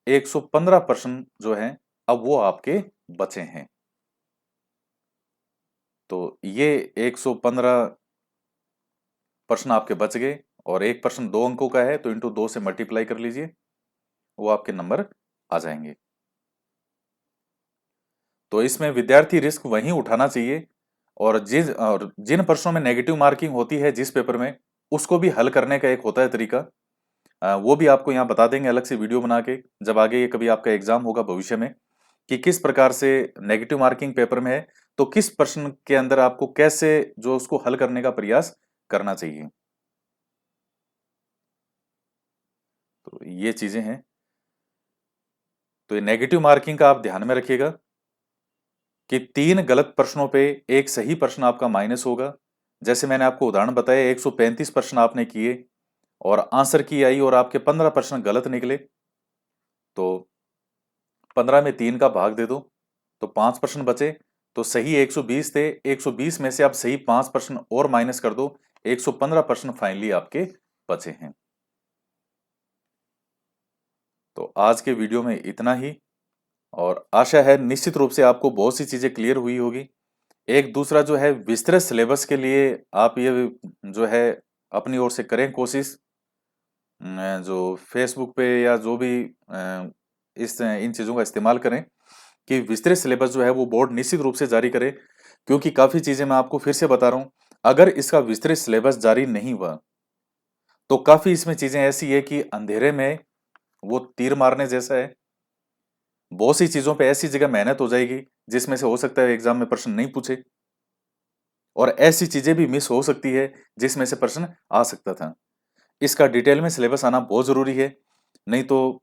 115 प्रश्न जो हैं अब वो आपके बचे हैं। तो ये 115 प्रश्न आपके बच गए, और एक प्रश्न 2 अंकों का है तो इंटू 2 से मल्टीप्लाई कर लीजिए, वो आपके नंबर आ जाएंगे। तो इसमें विद्यार्थी रिस्क वहीं उठाना चाहिए, और जिन प्रश्नों में नेगेटिव मार्किंग होती है जिस पेपर में, उसको भी हल करने का एक होता है तरीका। वो भी आपको यहाँ बता देंगे अलग से वीडियो बना के, जब आगे ये कभी आपका एग्जाम होगा भविष्य में, कि किस प्रकार से नेगेटिव मार्किंग पेपर में है तो किस प्रश्न के अंदर आपको कैसे जो उसको हल करने का प्रयास करना चाहिए। तो ये चीजें हैं। तो ये नेगेटिव मार्किंग का आप ध्यान में रखिएगा कि 3 गलत प्रश्नों पे एक सही प्रश्न आपका माइनस होगा। जैसे मैंने आपको उदाहरण बताया, 135 प्रश्न आपने किए और आंसर की आई और आपके 15 प्रश्न गलत निकले, तो 15 में 3 का भाग दे दो, तो 5 प्रश्न बचे। तो सही 120 थे, 120 में से आप सही 5 प्रश्न और माइनस कर दो, 115 प्रश्न फाइनली आपके बचे हैं। तो आज के वीडियो में इतना ही, और आशा है निश्चित रूप से आपको बहुत सी चीजें क्लियर हुई होगी। एक दूसरा जो है, विस्तृत सिलेबस के लिए आप ये जो है अपनी ओर से करें कोशिश, जो फेसबुक पे या जो भी इस इन चीज़ों का इस्तेमाल करें कि विस्तृत सिलेबस जो है वो बोर्ड निश्चित रूप से जारी करे। क्योंकि काफ़ी चीज़ें मैं आपको फिर से बता रहा हूँ, अगर इसका विस्तृत सिलेबस जारी नहीं हुआ तो काफ़ी इसमें चीज़ें ऐसी है कि अंधेरे में वो तीर मारने जैसा है। बहुत सी चीज़ों पे ऐसी जगह मेहनत हो जाएगी जिसमें से हो सकता है एग्जाम में प्रश्न नहीं पूछे, और ऐसी चीज़ें भी मिस हो सकती है जिसमें से प्रश्न आ सकता था। इसका डिटेल में सिलेबस आना बहुत ज़रूरी है, नहीं तो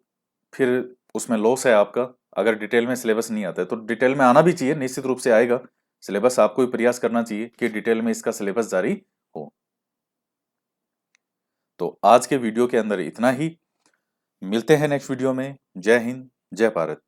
फिर उसमें लॉस है आपका। अगर डिटेल में सिलेबस नहीं आता है तो डिटेल में आना भी चाहिए, निश्चित रूप से आएगा सिलेबस। आपको भी प्रयास करना चाहिए कि डिटेल में इसका सिलेबस जारी हो। तो आज के वीडियो के अंदर इतना ही, मिलते हैं नेक्स्ट वीडियो में। जय हिंद, जय भारत।